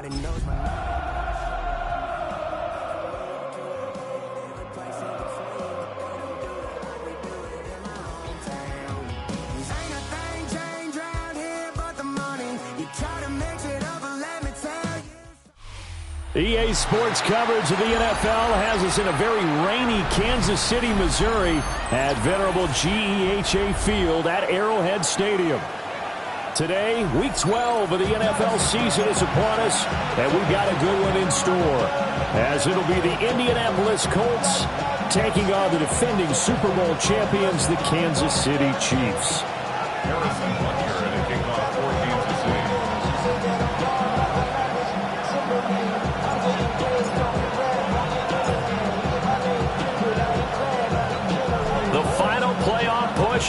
Everybody knows my name. EA Sports coverage of the NFL has us in a very rainy Kansas City, Missouri at venerable GEHA Field at Arrowhead Stadium. Today, Week 12 of the NFL season is upon us, and we've got a good one in store, as it'll be the Indianapolis Colts taking on the defending Super Bowl champions, the Kansas City Chiefs.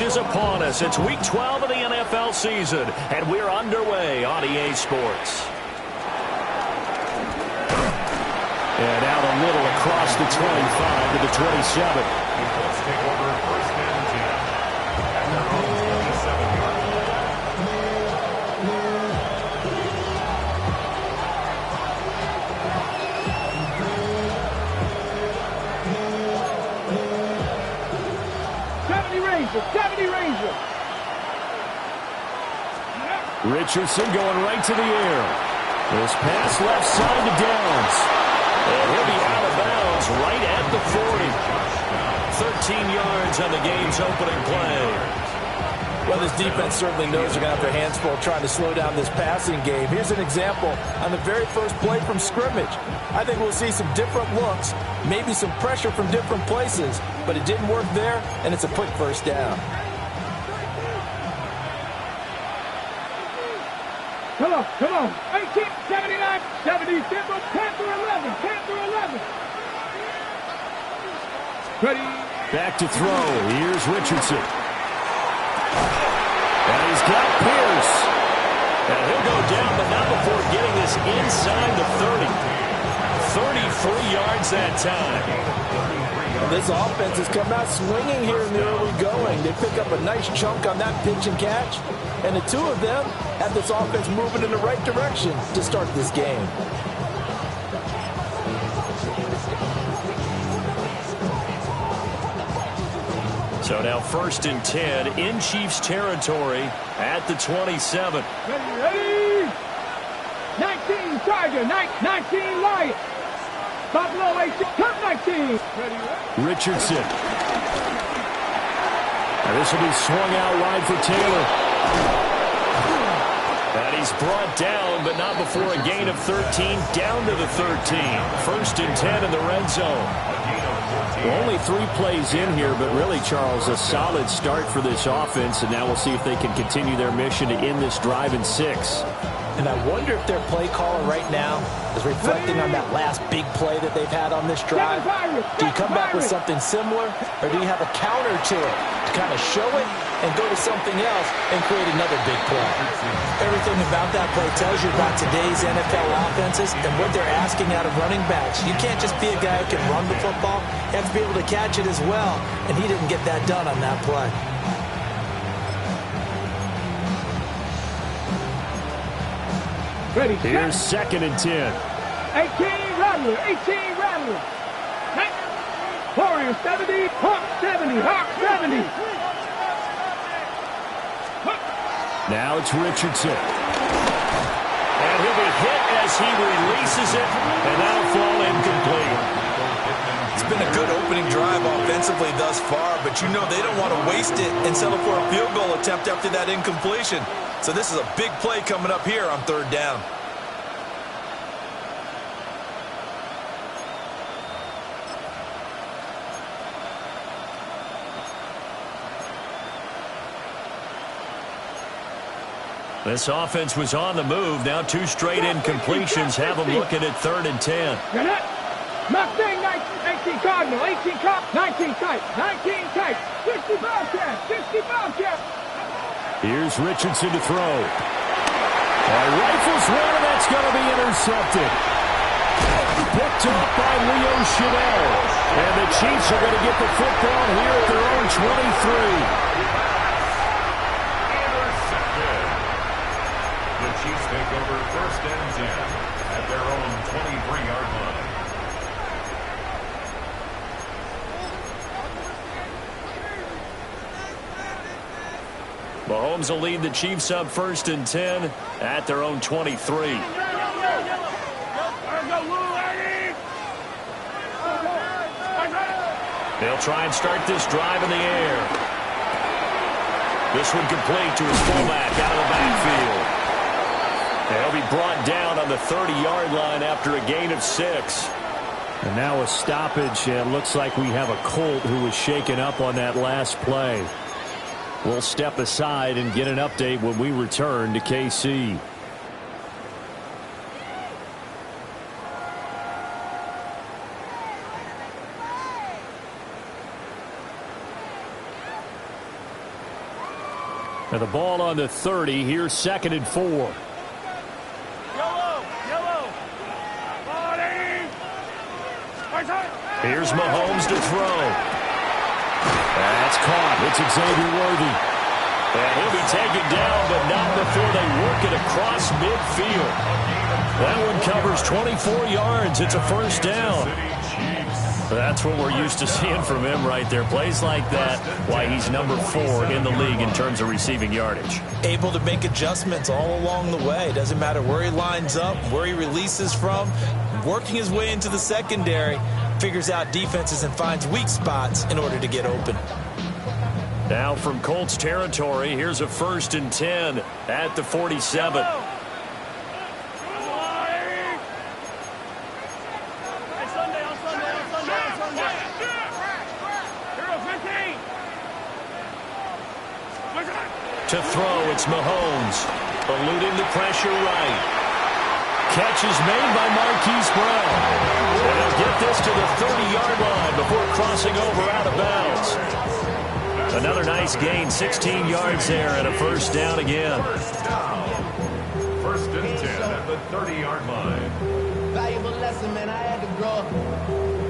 Is upon us. It's Week 12 of the NFL season, and we're underway on EA Sports. And out a little across the 25 to the 27. Let's take over first and 10 at their own 27-yard line. 70 Ranger. Richardson going right to the air. This pass left side to Downs. And he'll be out of bounds right at the 40. 13 yards on the game's opening play. Well, this defense certainly knows they're going to have their hands full trying to slow down this passing game. Here's an example on the very first play from scrimmage. I think we'll see some different looks, maybe some pressure from different places, but it didn't work there, and it's a quick first down. Come on. 18, 79, 70, 10 through 11, 10 through 11. Ready. Back to throw. Here's Richardson. And he's got Pierce. And he'll go down, but not before getting this inside the 30. 33 yards that time. This offense has come out swinging here in the early going. They pick up a nice chunk on that pitch and catch. And the two of them have this offense moving in the right direction to start this game. So now 1st and 10 in Chiefs territory at the 27. Ready. 19 Tiger, 19 Lion. Buffalo 18, come 19. Ready. Richardson. And this will be swung out wide for Taylor. And he's brought down, but not before a gain of 13, down to the 13. 1st and 10 in the red zone. Well, only 3 plays in here, but really, Charles, a solid start for this offense, and now we'll see if they can continue their mission to end this drive in 6. And I wonder if their play caller right now is reflecting on that last big play that they've had on this drive. Do you come back with something similar, or do you have a counter to it to kind of show it and go to something else and create another big play? Everything about that play tells you about today's NFL offenses and what they're asking out of running backs. You can't just be a guy who can run the football. You have to be able to catch it as well, and he didn't get that done on that play. Ready. Here's 2nd and 10. 18 Rattler. Warrior 70, Hawk 70, Hawk 70. Now it's Richardson. And he'll be hit as he releases it, and that'll fall incomplete. It's been a good opening drive offensively thus far, but you know they don't want to waste it and settle for a field goal attempt after that incompletion. So this is a big play coming up here on 3rd down. This offense was on the move. Now 2 straight incompletions have them looking at 3rd and 10. Mustang 18 Cardinal, 18 Cop, 19 tight, 60 Bobcat. Here's Richardson to throw. And rifles one, and that's going to be intercepted. Picked off by Leo Chanel. And the Chiefs are going to get the football here at their own 23. Chiefs take over 1st and 10 at Mahomes will lead the Chiefs up 1st and 10 at their own 23. They'll try and start this drive in the air. This one complete to his fullback out of the backfield. He'll be brought down on the 30-yard line after a gain of 6. And now a stoppage. It looks like we have a Colt who was shaken up on that last play. We'll step aside and get an update when we return to KC. And the ball on the 30. Here's 2nd and 4. Yellow. Here's Mahomes to throw. That's caught. It's Xavier Worthy. And he'll be taken down, but not before they work it across midfield. That one covers 24 yards. It's a 1st down. That's what we're used to seeing from him right there. Plays like that, why he's number 4 in the league in terms of receiving yardage. Able to make adjustments all along the way. Doesn't matter where he lines up, where he releases from. Working his way into the secondary, figures out defenses and finds weak spots in order to get open. Now from Colts territory, here's a 1st and 10 at the 47. To throw, it's Mahomes. Eluding the pressure right. Catch is made by Marquise Brown. And he'll get this to the 30-yard line before crossing over out of bounds. Another nice gain, 16 yards there and a 1st down again. 1st and 10 at the 30-yard line. Valuable lesson, man. I had to grow up.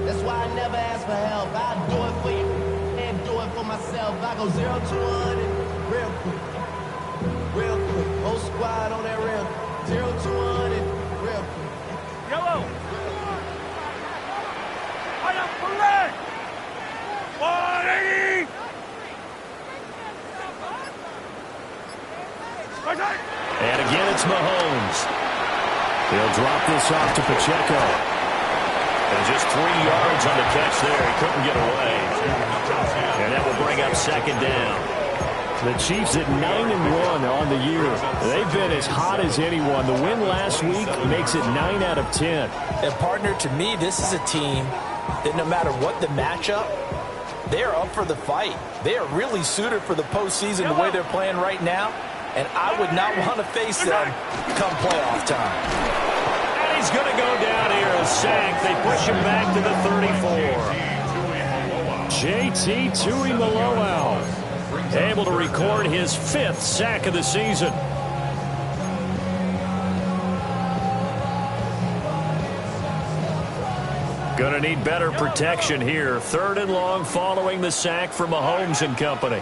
That's why I never ask for help. I do it for you and do it for myself. I go 0 to 100 real quick. Real quick. Whole squad on that real quick. 0 to 100 real quick. Yellow. I am full 180. And again, it's Mahomes. He'll drop this off to Pacheco. And just 3 yards on the catch there. He couldn't get away. And that will bring up 2nd down. The Chiefs at 9-1 on the year. They've been as hot as anyone. The win last week makes it 9 out of 10. And partner, to me, this is a team that no matter what the matchup, they're up for the fight. They are really suited for the postseason the way they're playing right now. And I would not want to face them come playoff time. And he's going to go down here, a sack. They push him back to the 34. JT Tuimoloau able to record his 5th sack of the season. Going to need better protection here. 3rd and long following the sack from Mahomes and company.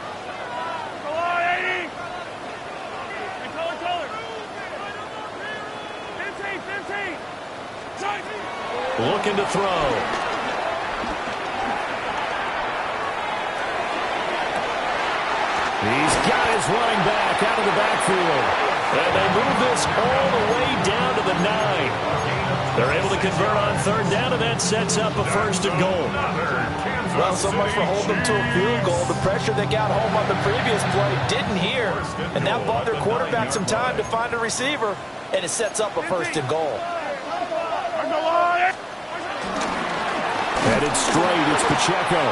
Looking to throw. He's got his running back out of the backfield. And they move this all the way down to the 9. They're able to convert on 3rd down, and that sets up a 1st and goal. Well, so much for holding them to a field goal. The pressure that got home on the previous play didn't hear. And that bought their quarterback some time to find a receiver. And it sets up a 1st and goal. Headed straight, it's Pacheco.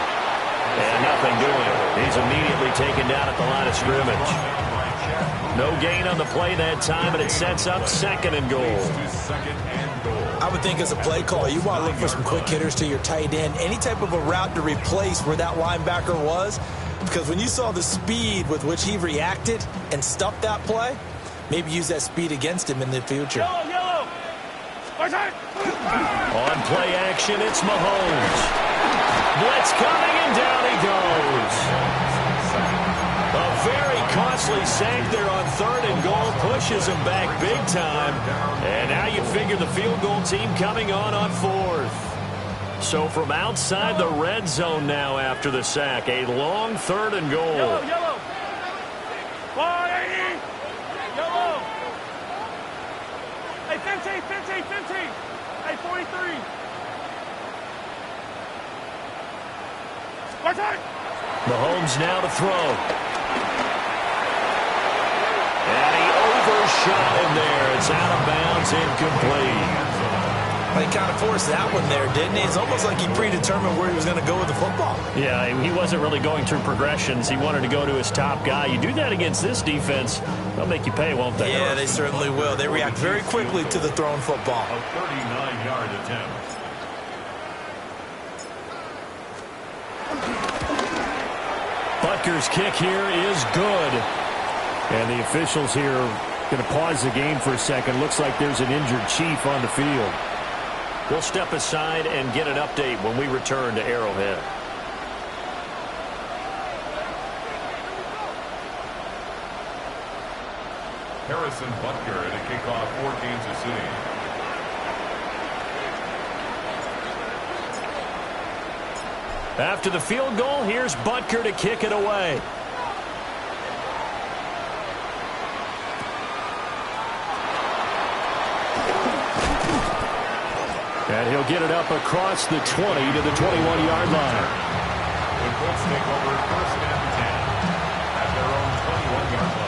And nothing doing. He's immediately taken down at the line of scrimmage. No gain on the play that time, and it sets up 2nd and goal. I would think as a play caller, you want to look for some quick hitters to your tight end. Any type of a route to replace where that linebacker was. Because when you saw the speed with which he reacted and stuffed that play, maybe use that speed against him in the future. Yellow. On play action, it's Mahomes. Blitz coming, and down he goes. A very costly sack there on 3rd and goal. Pushes him back big time. And now you figure the field goal team coming on 4th. So from outside the red zone now after the sack. A long 3rd and goal. Yellow. 480. Yellow. Hey, 15. Hey, 43. Watch out. Mahomes now to throw. And he overshot him there. It's out of bounds, incomplete. He kind of forced that one there, didn't he? It's almost like he predetermined where he was going to go with the football. Yeah, he wasn't really going through progressions. He wanted to go to his top guy. You do that against this defense, they'll make you pay, won't they? Yeah, they certainly will. They react very quickly to the thrown football. A 39-yard attempt. Butker's kick here is good. And the officials here going to pause the game for a second. Looks like there's an injured Chief on the field. We'll step aside and get an update when we return to Arrowhead. Harrison Butker at a kickoff for Kansas City. After the field goal, here's Butker to kick it away. And he'll get it up across the 20 to the 21-yard line. The Colts take over first and 10 at their own 21-yard line.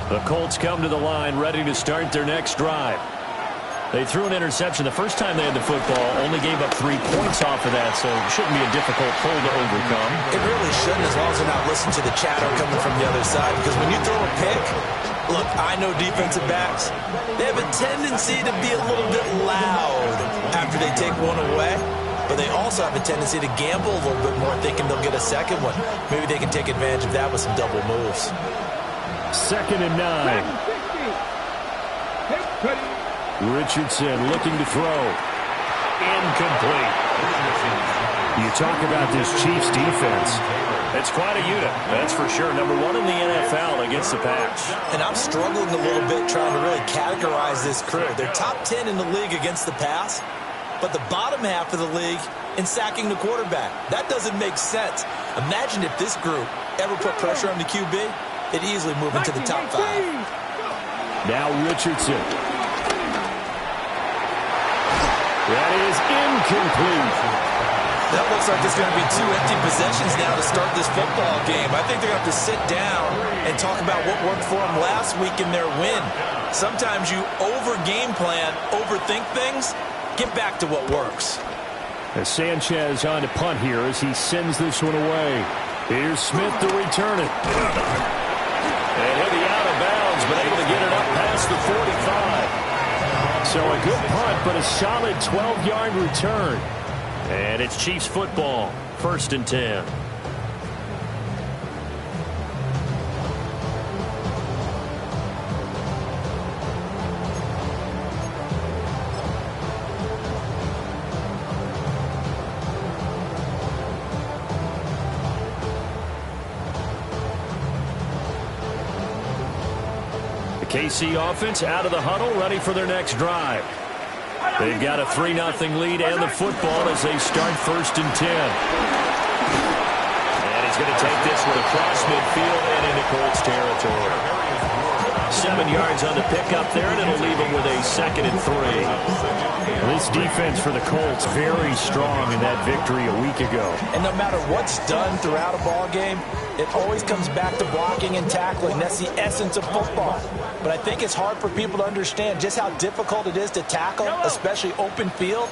The Colts come to the line ready to start their next drive. They threw an interception the first time they had the football, only gave up 3 points off of that, so it shouldn't be a difficult pull to overcome. It really shouldn't, as long as they're not listening to the chatter coming from the other side, because when you throw a pick, look, I know defensive backs, they have a tendency to be a little bit loud after they take one away, but they also have a tendency to gamble a little bit more, thinking they'll get a second one. Maybe they can take advantage of that with some double moves. 2nd and 9. Richardson looking to throw. Incomplete. You talk about this Chiefs defense. It's quite a unit, that's for sure. Number 1 in the NFL against the pass. And I'm struggling a little bit trying to really categorize this crew. They're top 10 in the league against the pass, but the bottom half of the league in sacking the quarterback. That doesn't make sense. Imagine if this group ever put pressure on the QB, they'd easily move into the top 5. Now Richardson. That is incomplete. That looks like there's going to be 2 empty possessions now to start this football game. I think they're going to have to sit down and talk about what worked for them last week in their win. Sometimes you over-game plan, overthink things. Get back to what works. As Sanchez on to punt here as he sends this one away. Here's Smith to return it. And he'll be out of bounds, but able to get it up past the 45. So a good punt, but a solid 12-yard return. And it's Chiefs football, 1st and 10. KC offense out of the huddle, ready for their next drive. They've got a 3-0 lead and the football as they start 1st and 10. And he's going to take this one across midfield and into Colts territory. 7 yards on the pickup there, and it'll leave him with a 2nd and 3. This defense for the Colts very strong in that victory a week ago. And no matter what's done throughout a ball game, it always comes back to blocking and tackling. That's the essence of football. But I think it's hard for people to understand just how difficult it is to tackle, especially open field.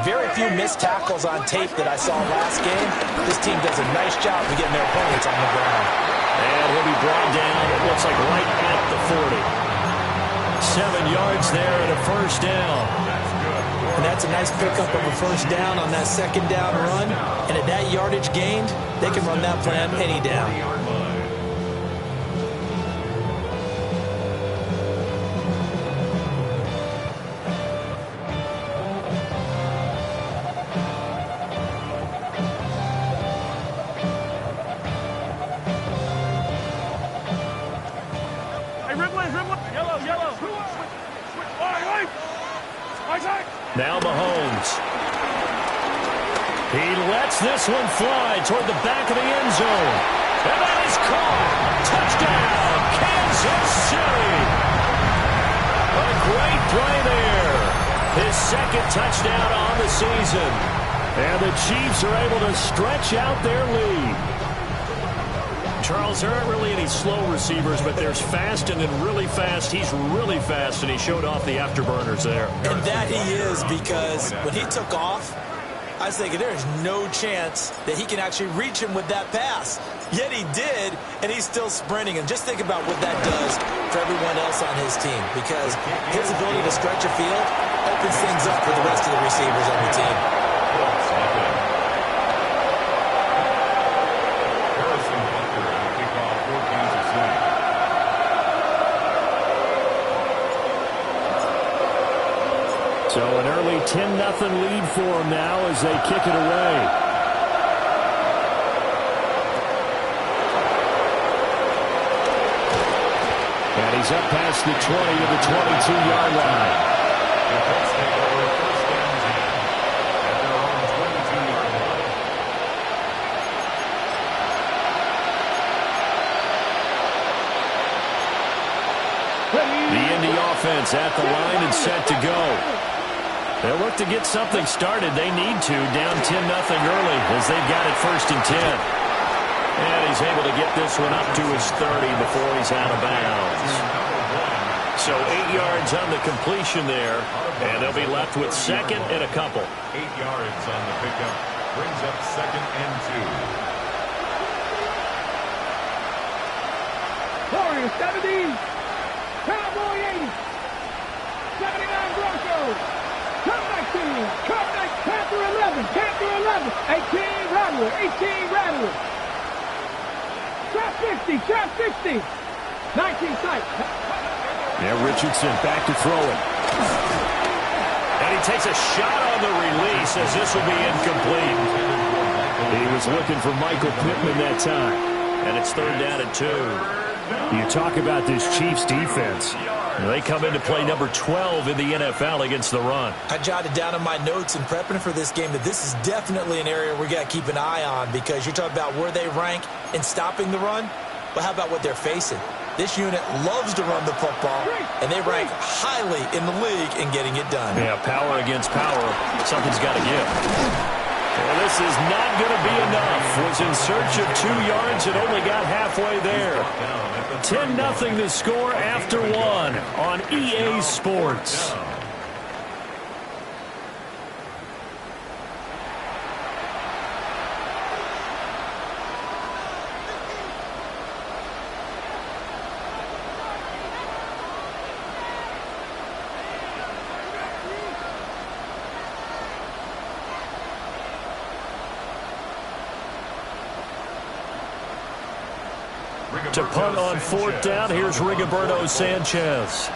Very few missed tackles on tape that I saw last game. This team does a nice job of getting their opponents on the ground. And he'll be brought down, it looks like right at the 40. 7 yards there and a 1st down. And that's a nice pickup of a 1st down on that 2nd down run. And at that yardage gained, they can run that plan any down. Now Mahomes. He lets this one fly toward the back of the end zone. And that is caught. Touchdown, Kansas City. A great play there. His second touchdown on the season. And the Chiefs are able to stretch out their lead. Charles, there aren't really any slow receivers, but there's fast and then really fast. He's really fast, and he showed off the afterburners there. And that he is, because when he took off, I was thinking there's no chance that he can actually reach him with that pass. Yet he did, and he's still sprinting. And just think about what that does for everyone else on his team, because his ability to stretch a field opens things up for the rest of the receivers on the team. So an early 10-0 lead for them now as they kick it away. And he's up past the 20 to the 22-yard line. The Indy offense at the line and set to go. They'll look to get something started. They need to, down 10-0 early as they've got it 1st and 10. And he's able to get this one up to his 30 before he's out of bounds. So 8 yards on the completion there, and they'll be left with second and a couple. 8 yards on the pickup, brings up 2nd and 2. Warriors 70, Cowboy 80, 79 Broncos. Come back to you. Come back. Panther 11. Panther 11. 18 Rattler. 18 Rattler. Trap 50. Trap 60. 19 sight. Yeah, Richardson back to throw it. And he takes a shot on the release as this will be incomplete. He was looking for Michael Pittman that time. And it's 3rd down and 2. You talk about this Chiefs defense. They come into play number 12 in the NFL against the run. I jotted down in my notes in prepping for this game that this is definitely an area we got to keep an eye on, because you're talking about where they rank in stopping the run. But how about what they're facing? This unit loves to run the football, and they rank highly in the league in getting it done. Yeah, power against power. Something's got to give. Well, this is not going to be enough. Was in search of 2 yards and only got halfway there. 10-0 the score after 1 on EA Sports. To punt on 4th down, here's Rigoberto Sanchez.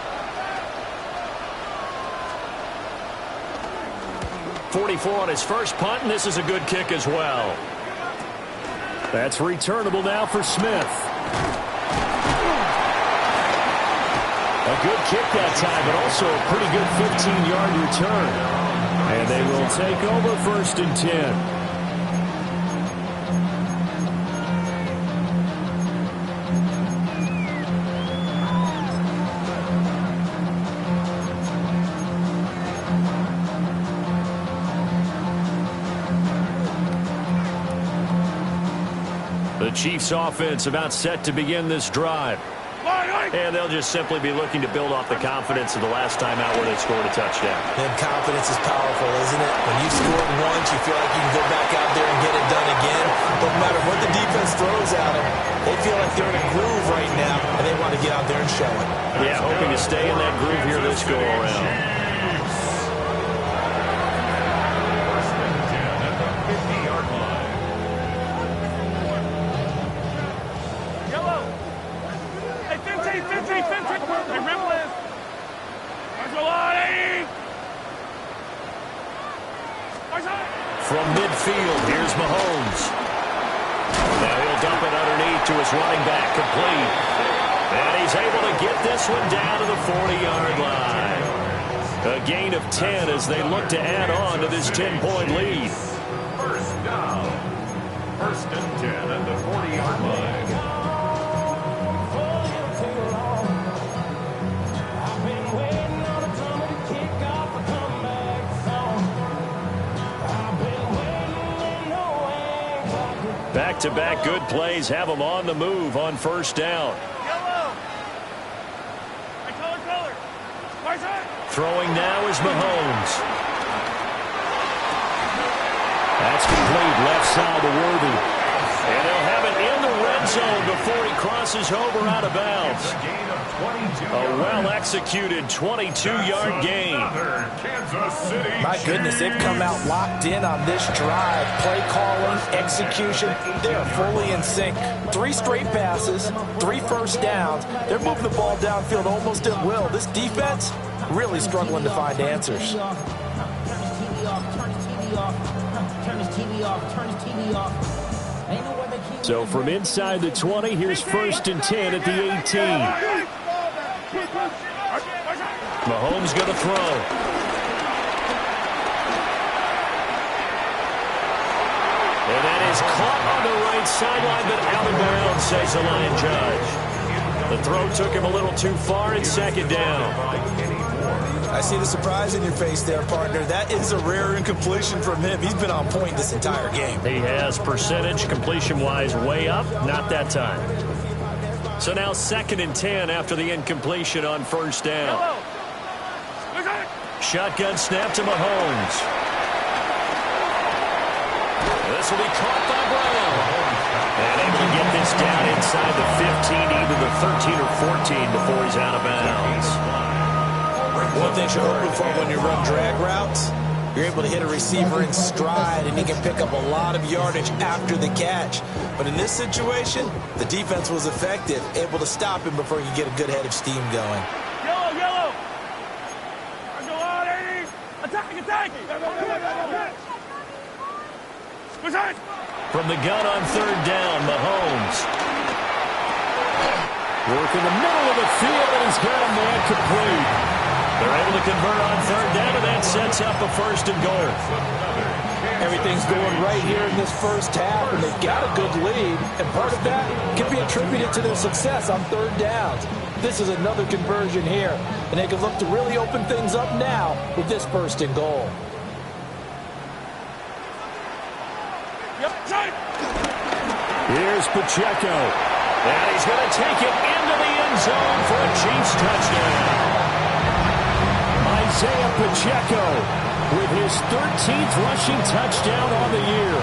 44 on his first punt, and this is a good kick as well. That's returnable now for Smith. A good kick that time, but also a pretty good 15-yard return. And they will take over 1st and 10. The Chiefs offense about set to begin this drive. And they'll just simply be looking to build off the confidence of the last time out where they scored a touchdown. And confidence is powerful, isn't it? When you scored once, you feel like you can go back out there and get it done again. But no matter what the defense throws at them, they feel like they're in a groove right now, and they want to get out there and show it. Yeah, hoping to stay in that groove here this go-around. From midfield, here's Mahomes. Now he'll dump it underneath to his running back, complete. And he's able to get this this one down to the 40-yard line. A gain of 10 as they look to add on to this 10-point lead. First down. First and 10 at the 40-yard line. Back-to-back good plays have them on the move on first down. Throwing now is Mahomes. That's complete left side to Worthy. And they'll have it in the red zone before he crosses over out of bounds. A well-executed 22-yard gain. My goodness, they've come out locked in on this drive. Play calling, execution, they're fully in sync. 3 straight passes, 3 first downs. They're moving the ball downfield almost at will. This defense really struggling to find answers. So from inside the 20, here's first and 10 at the 18. Mahomes going to throw. And that is caught on the right sideline, but out of bounds, says the line judge. The throw took him a little too far in second down. I see the surprise in your face there, partner. That is a rare incompletion from him. He's been on point this entire game. He has percentage completion-wise way up, not that time. So now second and 10 after the incompletion on first down. Shotgun snap to Mahomes. This will be caught by Brown. And able to get this down inside the 15, even the 13 or 14 before he's out of bounds. One thing you're hoping for when you run drag routes, you're able to hit a receiver in stride, and he can pick up a lot of yardage after the catch. But in this situation, the defense was effective, able to stop him before you get a good head of steam going. Yellow! Attack! From the gun on third down, Mahomes. Work in the middle of the field, and he's got a man complete. They're able to convert on third down, and that sets up a first and goal. Everything's going right here in this first half, and they've got a good lead, and part of that can be attributed to their success on third downs. This is another conversion here, and they can look to really open things up now with this first and goal. Here's Pacheco, and he's going to take it into the end zone for a Chiefs touchdown. Isaiah Pacheco with his 13th rushing touchdown on the year.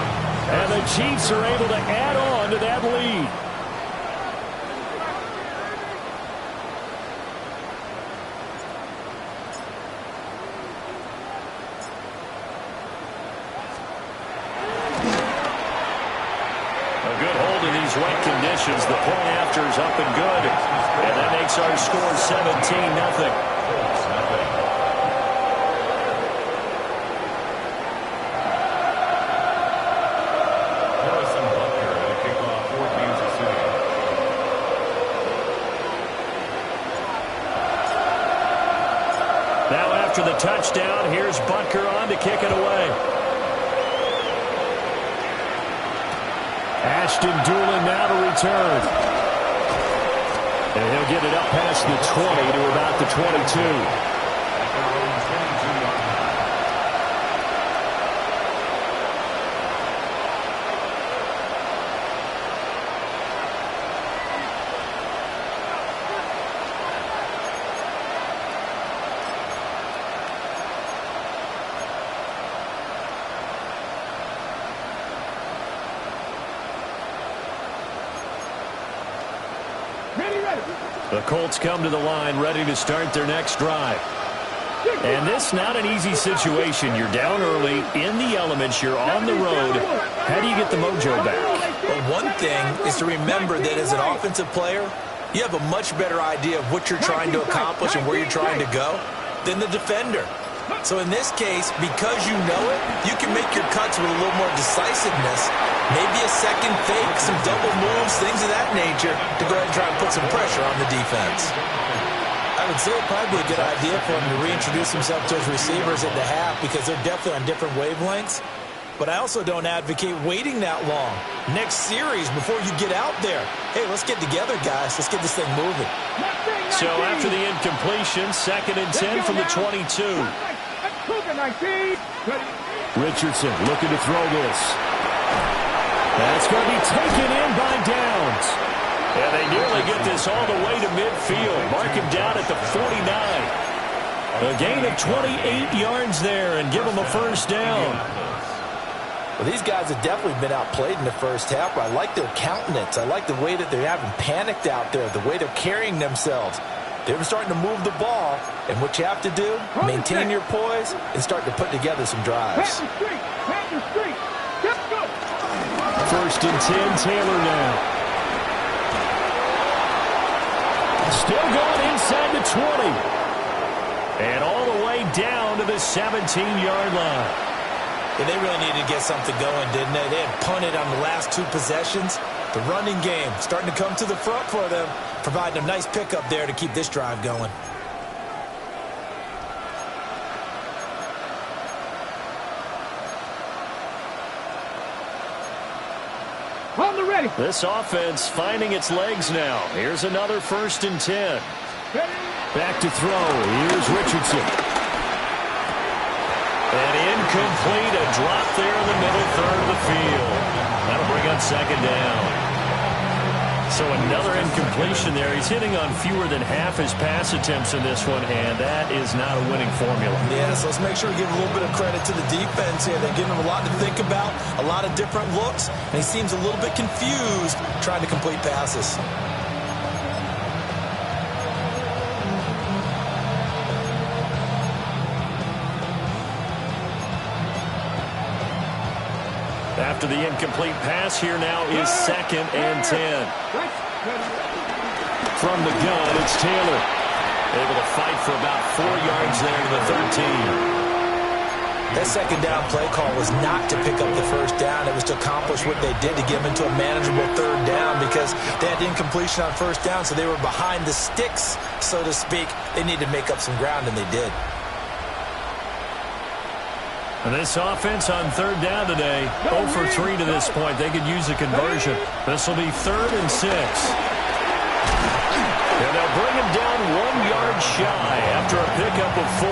And the Chiefs are able to add on to that lead. A good hold in these wet conditions. The point after is up and good. And that makes our score 17-0. Now after the touchdown, here's Butker on to kick it away. Ashton Doolin now to return. And he'll get it up past the 20 to about the 22. The Colts come to the line ready to start their next drive. And this not an easy situation. You're down early, in the elements, you're on the road. How do you get the mojo back? Well, one thing is to remember that as an offensive player, you have a much better idea of what you're trying to accomplish and where you're trying to go than the defender. So in this case, because you know it, you can make your cuts with a little more decisiveness. Maybe a second fake, some double moves, things of that nature to go ahead and try and put some pressure on the defense. I would say it'd probably be a good idea for him to reintroduce himself to his receivers at the half because they're definitely on different wavelengths. But I also don't advocate waiting that long. Next series, before you get out there, hey, let's get together, guys. Let's get this thing moving. So after the incompletion, 2nd and 10 from the 22. Richardson looking to throw this. That's going to be taken in by Downs. And they nearly get this all the way to midfield. Mark him down at the 49. A gain of 28 yards there and give him a first down. Well, these guys have definitely been outplayed in the first half, but I like their countenance. I like the way that they're having panicked out there, the way they're carrying themselves. They're starting to move the ball, and what you have to do, maintain your poise and start to put together some drives. First and 10, Taylor now. Still going inside the 20. And all the way down to the 17-yard line. And they really needed to get something going, didn't they? They had punted on the last 2 possessions. The running game starting to come to the front for them, providing a nice pickup there to keep this drive going. On the ready. This offense finding its legs now. Here's another 1st and 10. Back to throw. Here's Richardson. And incomplete, a drop there in the middle third of the field. That'll bring up 2nd down. So another incompletion there. He's hitting on fewer than half his pass attempts in this one, and that is not a winning formula. Yeah, so let's make sure we give a little bit of credit to the defense here. They're giving him a lot to think about, a lot of different looks, and he seems a little bit confused trying to complete passes. After the incomplete pass, here now is 2nd and 10. From the gun, it's Taylor. Able to fight for about 4 yards there to the 13. That 2nd down play call was not to pick up the first down. It was to accomplish what they did to get them into a manageable 3rd down because they had incompletion on 1st down, so they were behind the sticks, so to speak. They needed to make up some ground, and they did. And this offense on 3rd down today, 0 for 3 to this point. They could use a conversion. This will be 3rd and 6. And they'll bring him down 1 yard shy after a pickup of 4.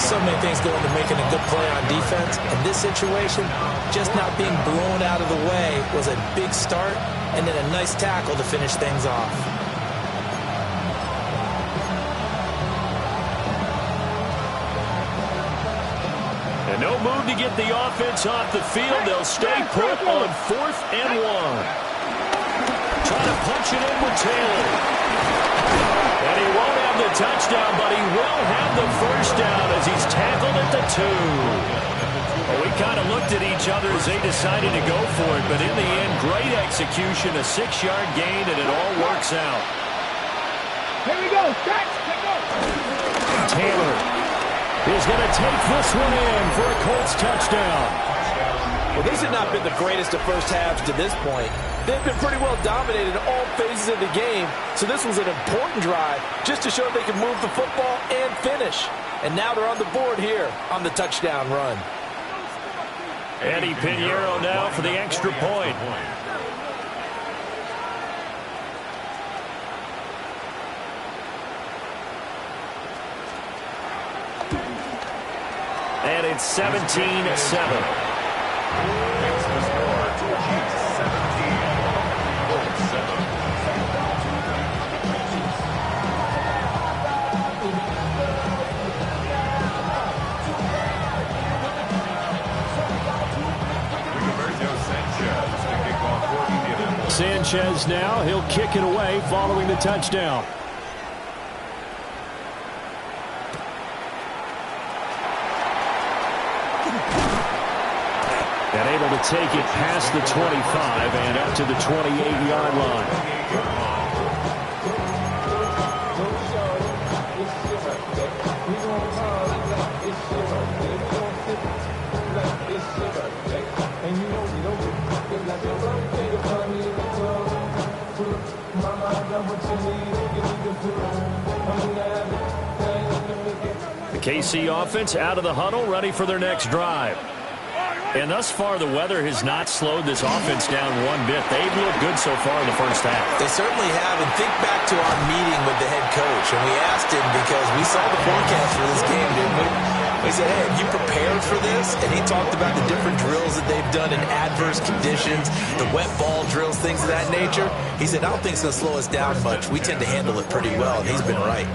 So many things go into making a good play on defense. In this situation, just not being blown out of the way was a big start, and then a nice tackle to finish things off. And no move to get the offense off the field. They'll stay put on 4th and 1. Trying to punch it in with Taylor. And he won't have the touchdown, but he will have the first down as he's tackled at the 2. Well, we kind of looked at each other as they decided to go for it, but in the end, great execution, a 6-yard gain, and it all works out. Here we go. Taylor is going to take this one in for a Colts touchdown. Well, these have not been the greatest of first halves to this point. They've been pretty well dominated in all phases of the game, so this was an important drive just to show they can move the football and finish. And now they're on the board here on the touchdown run. Eddie Pinheiro now for the extra point. And it's 17-7. Sanchez now, he'll kick it away following the touchdown. And able to take it past the 25 and up to the 28-yard line. Mama, I got what you need, give me the food. The KC offense out of the huddle, ready for their next drive. And thus far, the weather has not slowed this offense down one bit. They've looked good so far in the first half. They certainly have. And think back to our meeting with the head coach. And we asked him because we saw the forecast for this game, didn't we? We said, hey, have you prepared for this? And he talked about the different drills that they've done in adverse conditions, the wet ball drills, things of that nature. He said, I don't think it's going to slow us down much. We tend to handle it pretty well, and he's been right.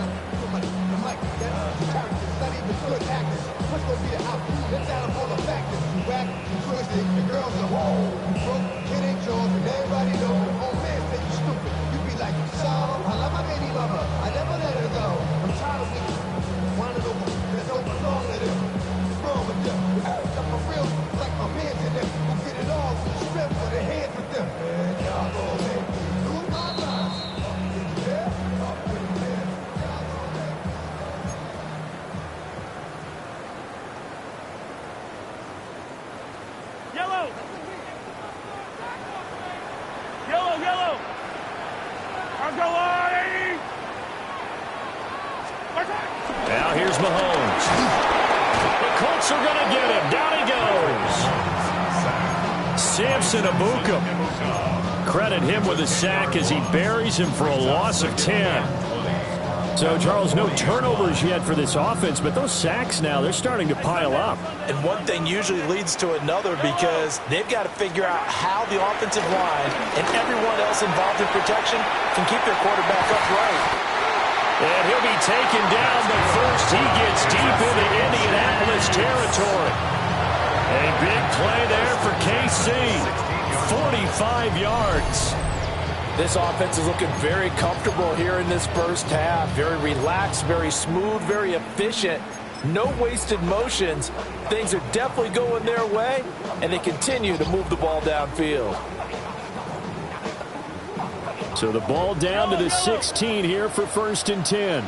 Now here's Mahomes. The Colts are going to get him. Down he goes. Samson Abuka. Credit him with a sack as he buries him for a loss of 10. So, Charles, no turnovers yet for this offense, but those sacks now, they're starting to pile up. And one thing usually leads to another because they've got to figure out how the offensive line and everyone else involved in protection can keep their quarterback upright. And he'll be taken down, but first he gets deep into Indianapolis territory. A big play there for KC. 45 yards. This offense is looking very comfortable here in this first half. Very relaxed, very smooth, very efficient. No wasted motions. Things are definitely going their way, and they continue to move the ball downfield. So the ball down to the 16 here for 1st and 10.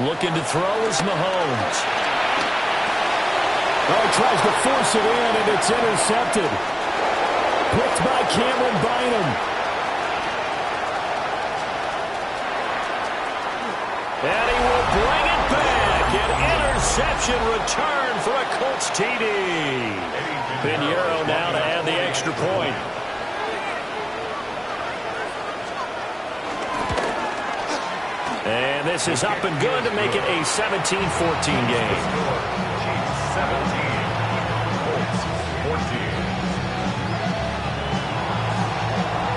Looking to throw is Mahomes. Oh, tries to force it in, and it's intercepted. Picked by Cameron Bynum. And he will bring it back. An interception return for a Colts TD. Pinheiro now to add the extra point. And this is up and good to make it a 17-14 game. 17, Colts 14.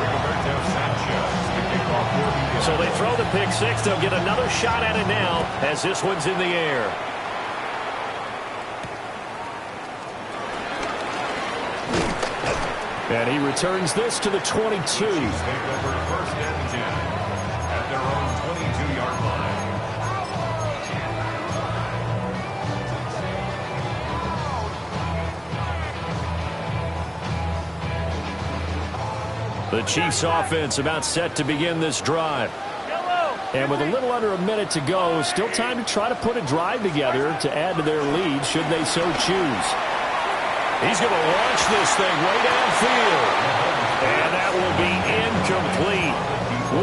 Rigoberto Sanchez, the kickoff will be. So they throw the pick six. They'll get another shot at it now as this one's in the air. And he returns this to the 22. Chiefs take over 1st and 10 at their own 22-yard line. The Chiefs offense about set to begin this drive. And with a little under a minute to go, still time to try to put a drive together to add to their lead should they so choose. He's going to launch this thing way downfield. And that will be incomplete.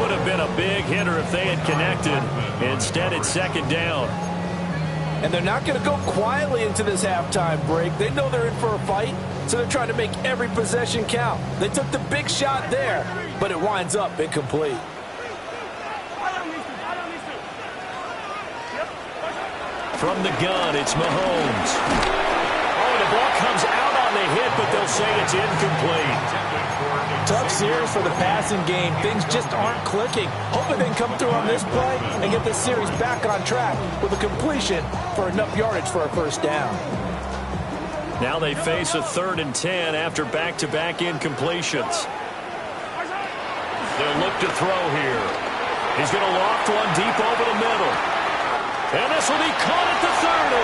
Would have been a big hitter if they had connected. Instead, it's 2nd down. And they're not going to go quietly into this halftime break. They know they're in for a fight, so they're trying to make every possession count. They took the big shot there, but it winds up incomplete. From the gun, it's Mahomes. Oh, the ball comes out on the hit, but they'll say it's incomplete. Tough series for the passing game. Things just aren't clicking. Hoping they can come through on this play and get this series back on track with a completion for enough yardage for a 1st down. Now they face a 3rd and 10 after back-to-back incompletions. They'll look to throw here. He's going to loft one deep over the middle. And this will be caught at the 30.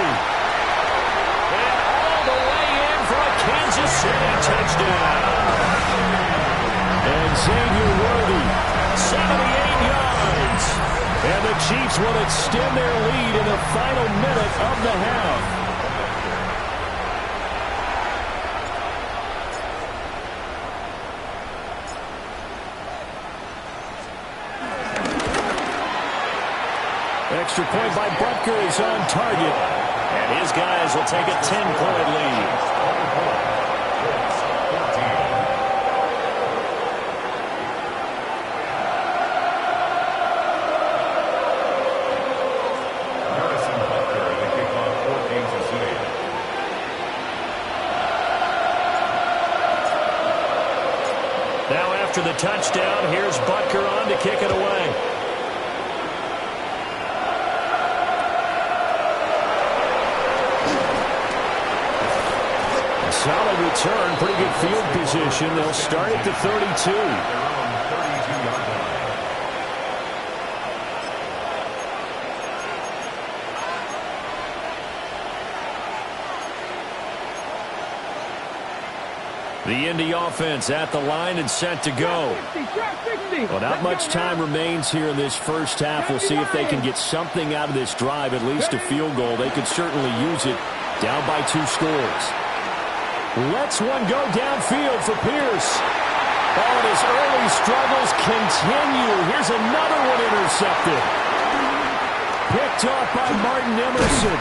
And all the way in for a Kansas City touchdown. And Xavier Worthy, 78 yards. and the Chiefs will extend their lead in the final minute of the half. Extra point by Butker is on target. And his guys will take a 10-point lead. Now after the touchdown, here's Butker on to kick it away. Solid return, pretty good field position. They'll start at the 32. The Indy offense at the line and set to go. Well, not much time remains here in this first half. We'll see if they can get something out of this drive, at least a field goal. They could certainly use it, down by 2 scores. Lets one go downfield for Pierce. Oh, and his early struggles continue. Here's another one intercepted. Picked off by Martin Emerson.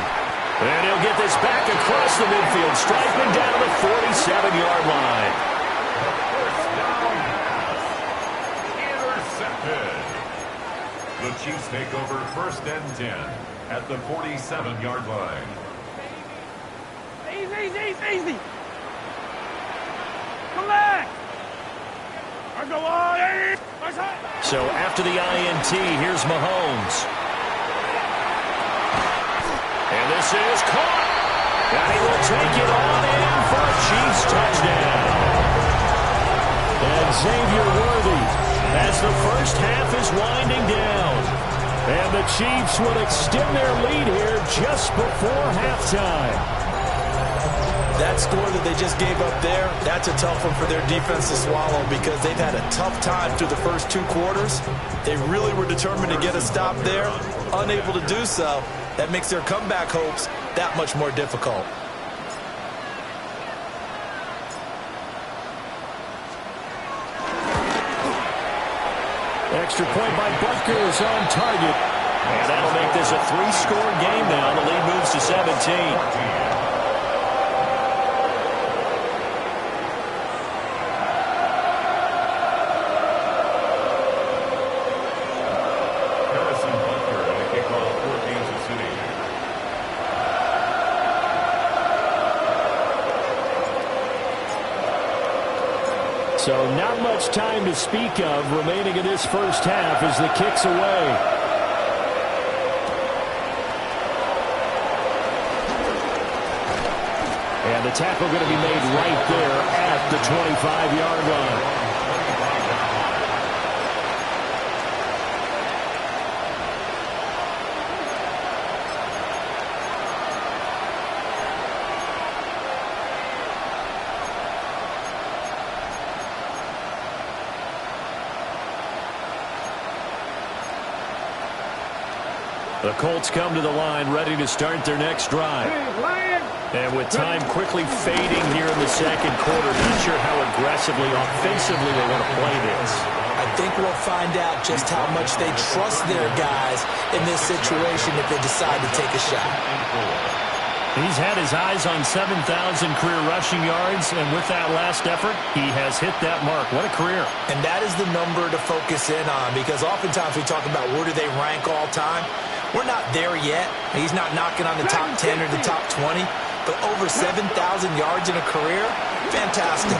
And he'll get this back across the midfield stripe and down to the 47-yard line. Intercepted. The Chiefs take over 1st and 10 at the 47-yard line. Easy. Collect. Or go on. So after the INT, here's Mahomes. And this is caught. And he will take it on in for a Chiefs touchdown. And Xavier Worthy, as the first half is winding down. And the Chiefs will extend their lead here just before halftime. That score that they just gave up there, that's a tough one for their defense to swallow because they've had a tough time through the first 2 quarters. They really were determined to get a stop there, unable to do so. That makes their comeback hopes that much more difficult. Extra point by Butker is on target. And that'll make this a 3-score game now. The lead moves to 17. So not much time to speak of remaining in this first half as the kick's away. And the tackle going to be made right there at the 25-yard line. The Colts come to the line ready to start their next drive. And with time quickly fading here in the second quarter, not sure how aggressively, offensively they want to play this. I think we'll find out just how much they trust their guys in this situation if they decide to take a shot. He's had his eyes on 7,000 career rushing yards, and with that last effort, he has hit that mark. What a career. And that is the number to focus in on, because oftentimes we talk about where do they rank all time. We're not there yet. He's not knocking on the top 10 or the top 20, but over 7,000 yards in a career, fantastic.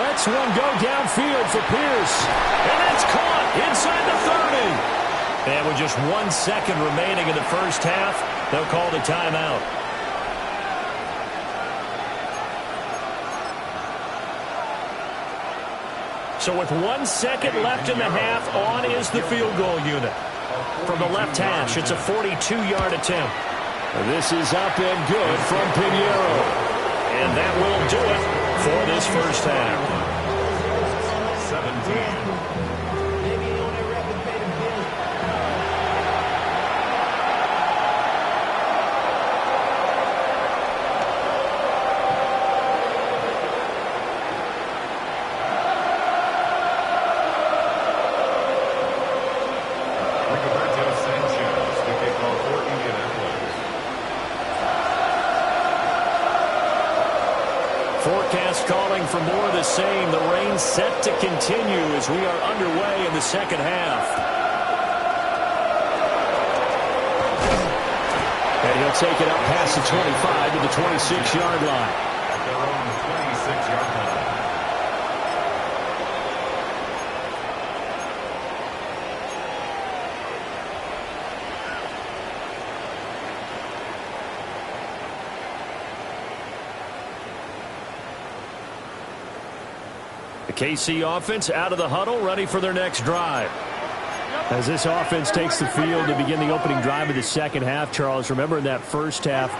Lets one go downfield for Pierce. And it's caught inside the 30. And with just 1 second remaining in the first half, they'll call the timeout. So with 1 second left in the half, on is the field goal unit. From the left hash, it's a 42-yard attempt. This is up and good from Pinheiro. And that will do it for this first half. 17. for more of the same. The rain set to continue as we are underway in the second half. And he'll take it up past the 25 to the 26-yard line. At their own 26-yard line. The KC offense out of the huddle, ready for their next drive. As this offense takes the field to begin the opening drive of the second half, Charles, remember in that first half,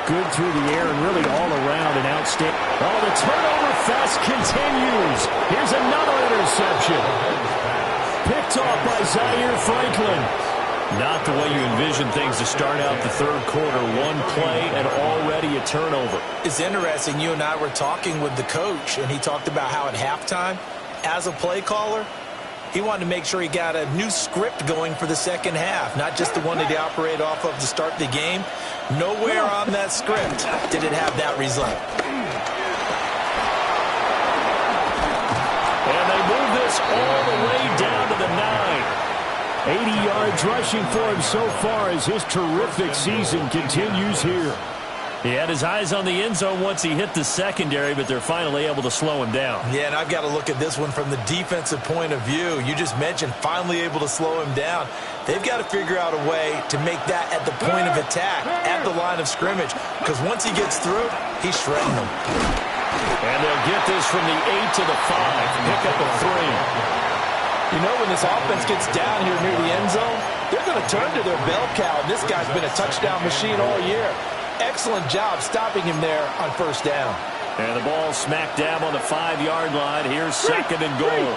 good through the air and really all around an outstanding. Oh, the turnover fest continues. Here's another interception. Picked off by Zaire Franklin. Not the way you envision things to start out the third quarter. One play and already a turnover. It's interesting. You and I were talking with the coach, and he talked about how at halftime, as a play caller, he wanted to make sure he got a new script going for the second half, not just the one that he operated off of to start the game. Nowhere on that script did it have that result. And they move this all the way down to the 9. 80 yards rushing for him so far as his terrific season continues here. He had his eyes on the end zone once he hit the secondary, but they're finally able to slow him down. Yeah, and I've got to look at this one from the defensive point of view. You just mentioned finally able to slow him down. They've got to figure out a way to make that at the point of attack, at the line of scrimmage, because once he gets through, he's shredding them. And they'll get this from the 8 to the 5. Pick up a 3. You know, when this offense gets down here near the end zone, they're going to turn to their bell cow. This guy's been a touchdown machine all year. Excellent job stopping him there on first down. And the ball smack dab on the 5-yard line. Here's second and goal.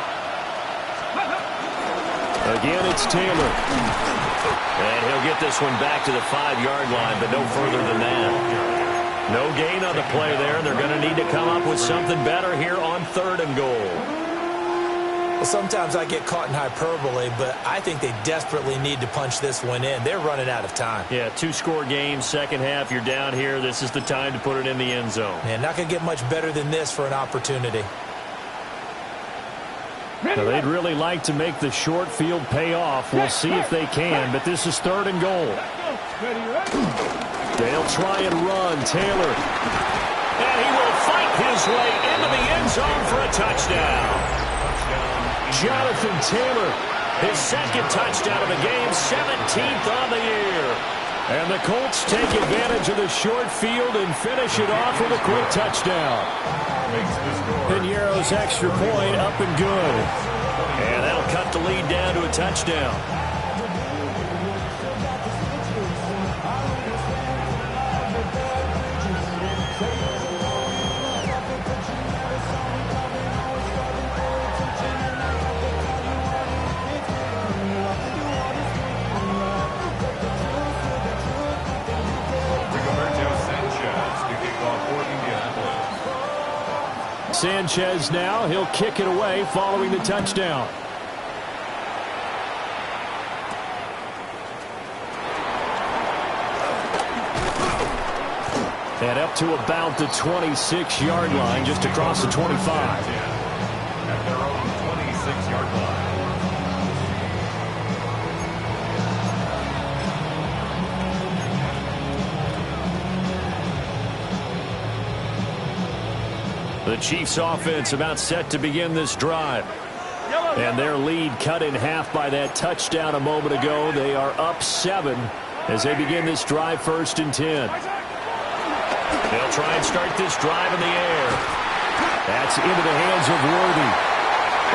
Again, it's Taylor. And he'll get this one back to the 5-yard line, but no further than that. No gain on the play there. They're going to need to come up with something better here on third and goal. Well, sometimes I get caught in hyperbole, but I think they desperately need to punch this one in. They're running out of time. Yeah, 2-score game, second half, you're down here. This is the time to put it in the end zone. Man, not going to get much better than this for an opportunity. Now, they'd really like to make the short field pay off. We'll see if they can, but this is third and goal. They'll try and run. Taylor. And he will fight his way into the end zone for a touchdown. Jonathan Taylor, his second touchdown of the game, 17th on the year. And the Colts take advantage of the short field and finish it off with a quick touchdown. Piñeiro's extra point up and good. And that'll cut the lead down to a touchdown. Sanchez now, he'll kick it away following the touchdown. And up to about the 26-yard line, just across the 25. At their own 26-yard line. The Chiefs offense about set to begin this drive. And their lead cut in half by that touchdown a moment ago. They are up 7 as they begin this drive, 1st and 10. They'll try and start this drive in the air. That's into the hands of Worthy.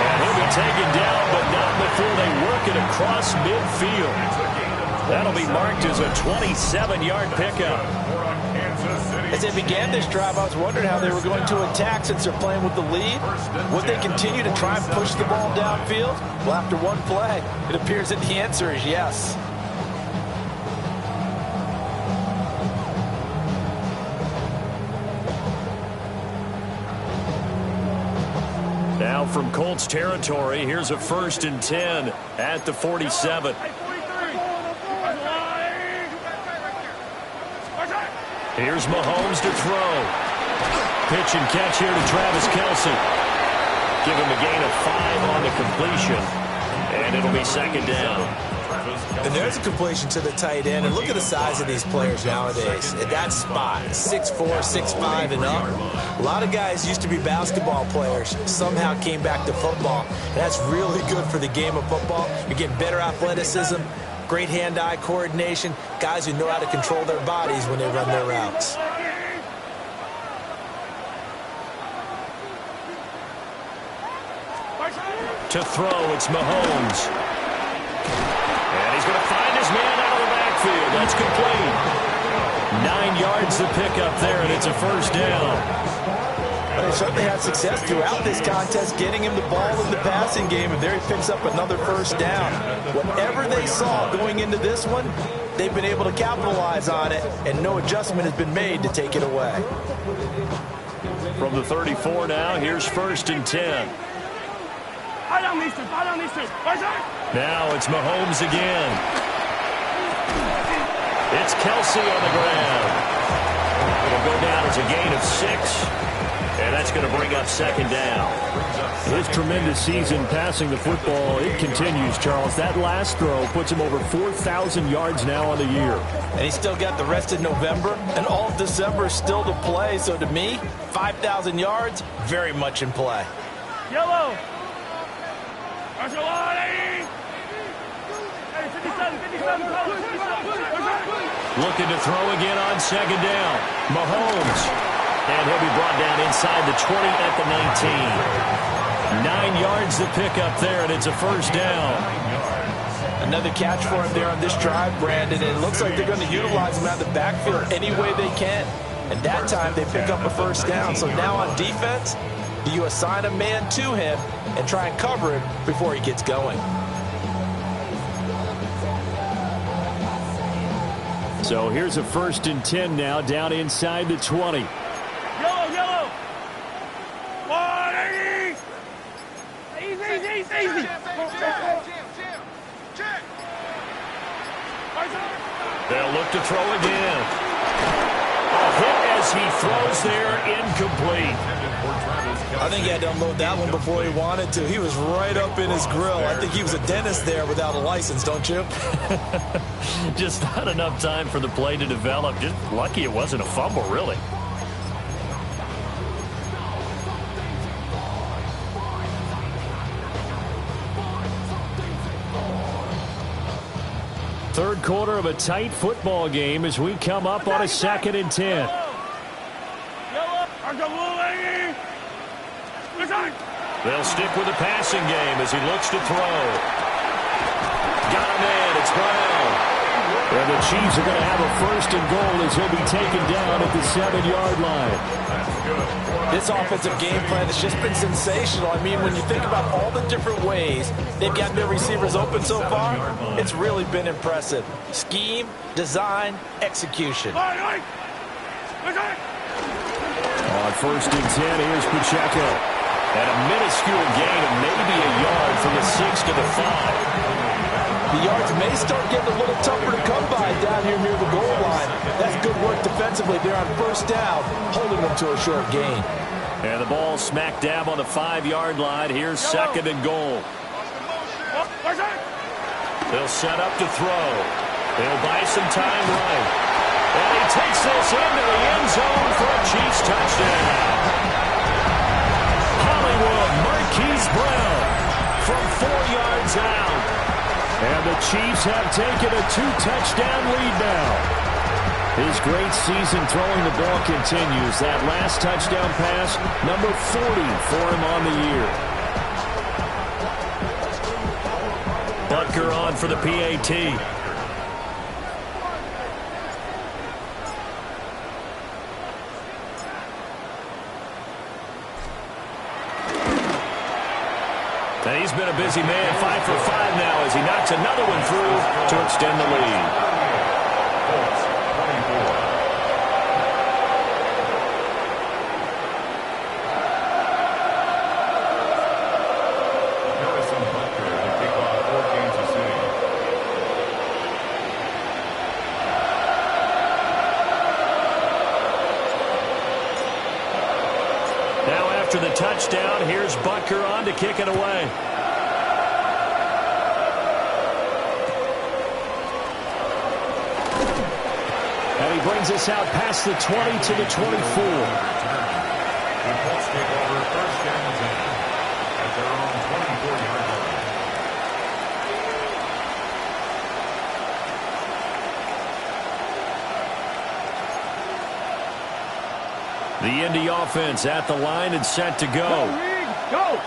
And he'll be taken down, but not before they work it across midfield. That'll be marked as a 27-yard pickup. As they began this drive, I was wondering how they were going to attack since they're playing with the lead. Would they continue to try and push the ball downfield? Well, after one play, it appears that the answer is yes. Now from Colts territory, here's a 1st and 10 at the 47. Here's Mahomes to throw. pitch and catch here to Travis Kelce. Give him a gain of 5 on the completion, and it'll be second down. And there's a completion to the tight end. And look at the size of these players nowadays. At that spot, 6'4", 6'5", and up. A lot of guys used to be basketball players, somehow came back to football. And that's really good for the game of football. You're getting better athleticism, great hand-eye coordination, guys who know how to control their bodies when they run their routes. To throw, it's Mahomes. And he's going to find his man out of the backfield. That's complete. 9 yards to pick up there, and it's a first down. They certainly had success throughout this contest getting him the ball in the passing game, and there he picks up another first down. Whatever they saw going into this one, they've been able to capitalize on it, and no adjustment has been made to take it away. From the 34 now, here's 1st and 10. Now it's Mahomes again. It's Kelce on the ground. It'll go down as a gain of 6, and that's going to bring up second down. His tremendous season passing the football, it continues, Charles. That last throw puts him over 4,000 yards now on the year. And he's still got the rest of November and all of December still to play. So to me, 5,000 yards, very much in play. Yellow. Looking to throw again on second down. Mahomes. And he'll be brought down inside the 20 at the 19. 9 yards to pick up there, and it's a first down. Another catch for him there on this drive, Brandon. And it looks like they're going to utilize him out of the backfield any way they can. And that time they pick up a first down. So now on defense, you assign a man to him and try and cover him before he gets going. So here's a 1st and 10 now, down inside the 20. Yellow. 180. Easy. They'll look to throw again. A hit as he throws there, incomplete. I think he had to unload that one before he wanted to. He was right up in his grill. I think he was a dentist there without a license, don't you? Just not enough time for the play to develop. Just lucky it wasn't a fumble, really. Third quarter of a tight football game as we come up on a 2nd and 10. They'll stick with the passing game as he looks to throw. Got him in. It's Brown. And the Chiefs are going to have a 1st and goal as he'll be taken down at the 7-yard line. This offensive game plan has just been sensational. I mean, when you think about all the different ways they've got their receivers open so far, it's really been impressive. Scheme, design, execution. On 1st and 10, here's Pacheco. And a minuscule gain of maybe a yard from the 6 to the 5. The yards may start getting a little tougher to come by down here near the goal line. That's good work defensively there on 1st down, holding them to a short gain. And the ball smack dab on the 5-yard line. Here's 2nd and goal. They'll set up to throw. They'll buy some time right. And he takes this into the end zone for a Chiefs touchdown. Hollywood Marquise Brown from 4 yards out. And the Chiefs have taken a 2-touchdown lead now. His great season throwing the ball continues. That last touchdown pass, number 40 for him on the year. Butker on for the PAT. And he's been a busy man, 5 for 5 now as he knocks another one through to extend the lead. touchdown. Here's Butker on to kick it away. And he brings us out past the 20 to the 24. The Colts take over first and 10 at their own 24-yard line. The Indy offense at the line and set to go.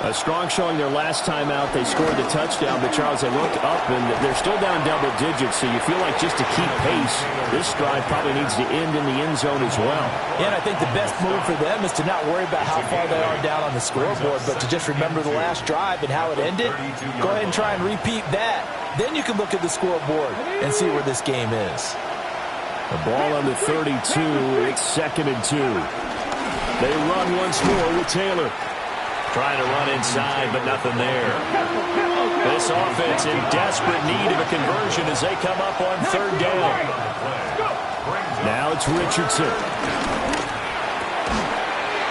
A strong showing their last time out. They scored the touchdown, but Charles, they look up and they're still down double digits, so you feel like just to keep pace, this drive probably needs to end in the end zone as well. Yeah, and I think the best move for them is to not worry about how far they are down on the scoreboard, but to just remember the last drive and how it ended. Go ahead and try and repeat that. Then you can look at the scoreboard and see where this game is. The ball on the 32. It's 2nd and 2. They run once more with Taylor. Trying to run inside, but nothing there. This offense in desperate need of a conversion as they come up on 3rd down. Now it's Richardson.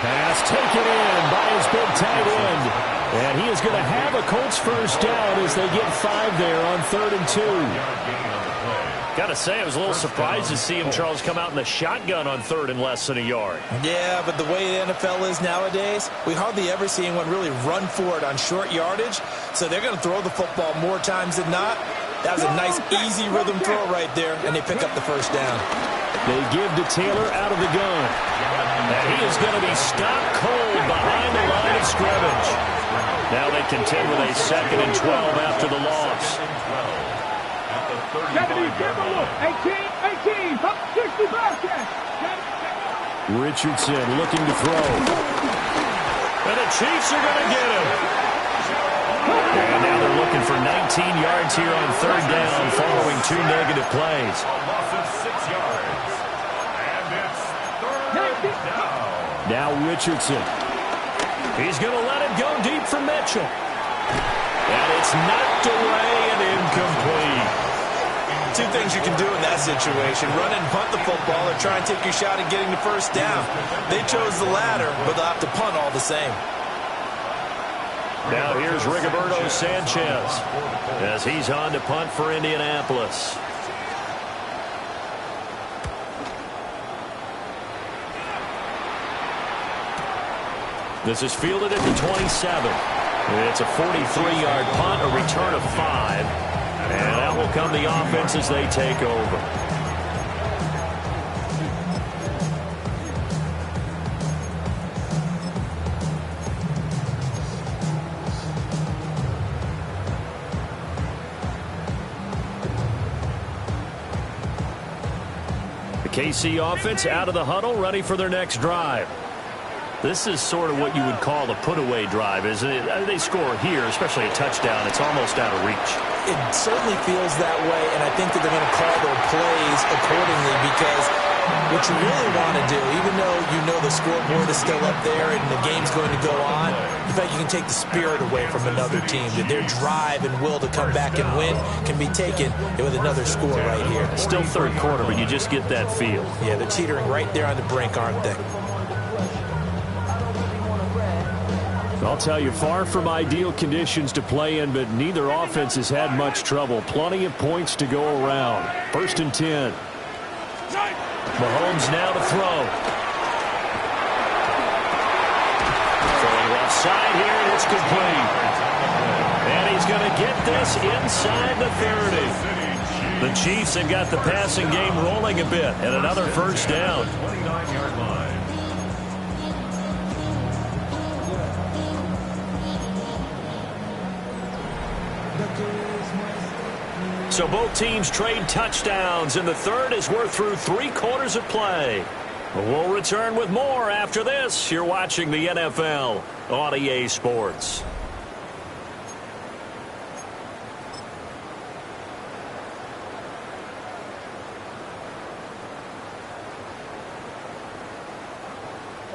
Pass taken in by his big tight end. And he is going to have a Colts first down as they get 5 there on 3rd and 2. Got to say, I was a little surprised to see him, Charles, come out in the shotgun on 3rd and less than a yard. Yeah, but the way the NFL is nowadays, we hardly ever see anyone really run for it on short yardage. So they're going to throw the football more times than not. That was a nice, easy rhythm throw right there, and they pick up the first down. They give to Taylor out of the gun. And he is going to be stopped cold behind the line of scrimmage. Now they contend with a 2nd and 12 after the loss. 70, 18, 60 Bobcats. Richardson looking to throw. And the Chiefs are going to get him. And now they're looking for 19 yards here on 3rd down following 2 negative plays. A loss of 6 yards. And it's 3rd down. Now Richardson. He's going to let it go deep for Mitchell. And it's knocked away and incomplete. 2 things you can do in that situation: run and punt the football, or try and take your shot at getting the first down. They chose the latter, but they'll have to punt all the same. Now here's Rigoberto Sanchez as he's on to punt for Indianapolis. This is fielded at the 27. It's a 43-yard punt, a return of 5. And that will come the offense as they take over. The KC offense out of the huddle, ready for their next drive. This is sort of what you would call a put-away drive, isn't it? They score here, especially a touchdown. It's almost out of reach. It certainly feels that way, and I think that they're going to call their plays accordingly, because what you really want to do, even though you know the scoreboard is still up there and the game's going to go on, in fact, you can take the spirit away from another team, that their drive and will to come back and win can be taken with another score right here. Still 3rd quarter, but you just get that feel. Yeah, they're teetering right there on the brink, aren't they? I'll tell you, far from ideal conditions to play in, but neither offense has had much trouble. Plenty of points to go around. 1st and 10. Mahomes now to throw. Throwing left side here, and it's complete. And he's going to get this inside the 30. The Chiefs have got the passing game rolling a bit, and another first down. 29-yard line. So both teams trade touchdowns in the 3rd as we're through 3 quarters of play. We'll return with more after this. You're watching the NFL on EA Sports.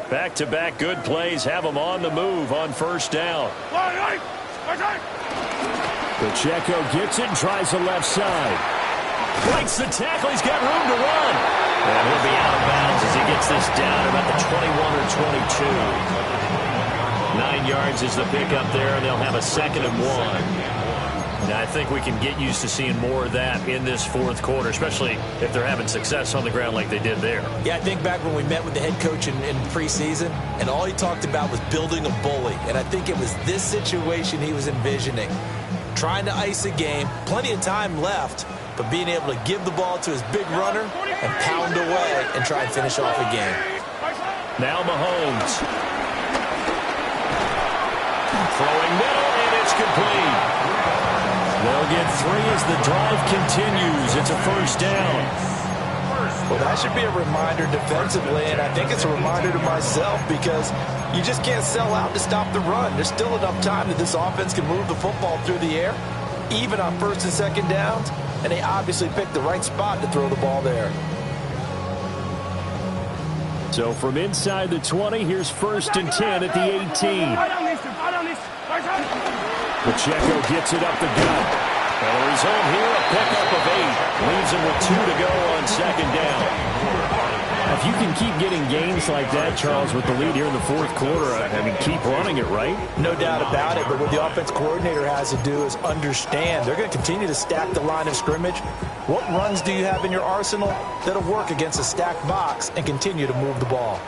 Back-to-back good plays have them on the move on 1st down. Pacheco gets it and tries the left side. Breaks the tackle. He's got room to run. And he'll be out of bounds as he gets this down about the 21 or 22. 9 yards is the pickup there, and they'll have a 2nd and 1. Now, I think we can get used to seeing more of that in this fourth quarter, especially if they're having success on the ground like they did there. Yeah, I think back when we met with the head coach in preseason, and all he talked about was building a bully. And I think it was this situation he was envisioning. Trying to ice a game, plenty of time left, but being able to give the ball to his big runner and pound away and try and finish off a game. Now Mahomes. Throwing middle, and it's complete. They'll get 3 as the drive continues. It's a 1st down. Well, that should be a reminder defensively, and I think it's a reminder to myself because you just can't sell out to stop the run. There's still enough time that this offense can move the football through the air, even on 1st and 2nd downs, and they obviously picked the right spot to throw the ball there. So from inside the 20, here's 1st and 10 at the 18. Pacheco gets it up the gut. And the result here, a pickup of 8. Leaves him with 2 to go on 2nd down. If you can keep getting gains like that, Charles, with the lead here in the fourth quarter, I mean, keep running it, right? No doubt about it, but what the offense coordinator has to do is understand. They're going to continue to stack the line of scrimmage. What runs do you have in your arsenal that'll work against a stacked box and continue to move the ball?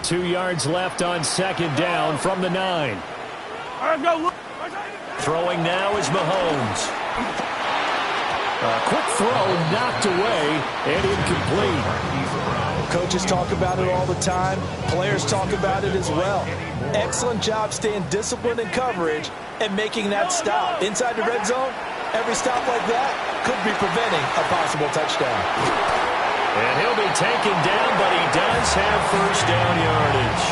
2 yards left on 2nd down from the 9. Throwing now is Mahomes. A quick throw knocked away and incomplete. Coaches talk about it all the time. Players talk about it as well. Excellent job staying disciplined in coverage and making that stop. Inside the red zone, every stop like that could be preventing a possible touchdown. And he'll be taken down, but he does have 1st down yardage.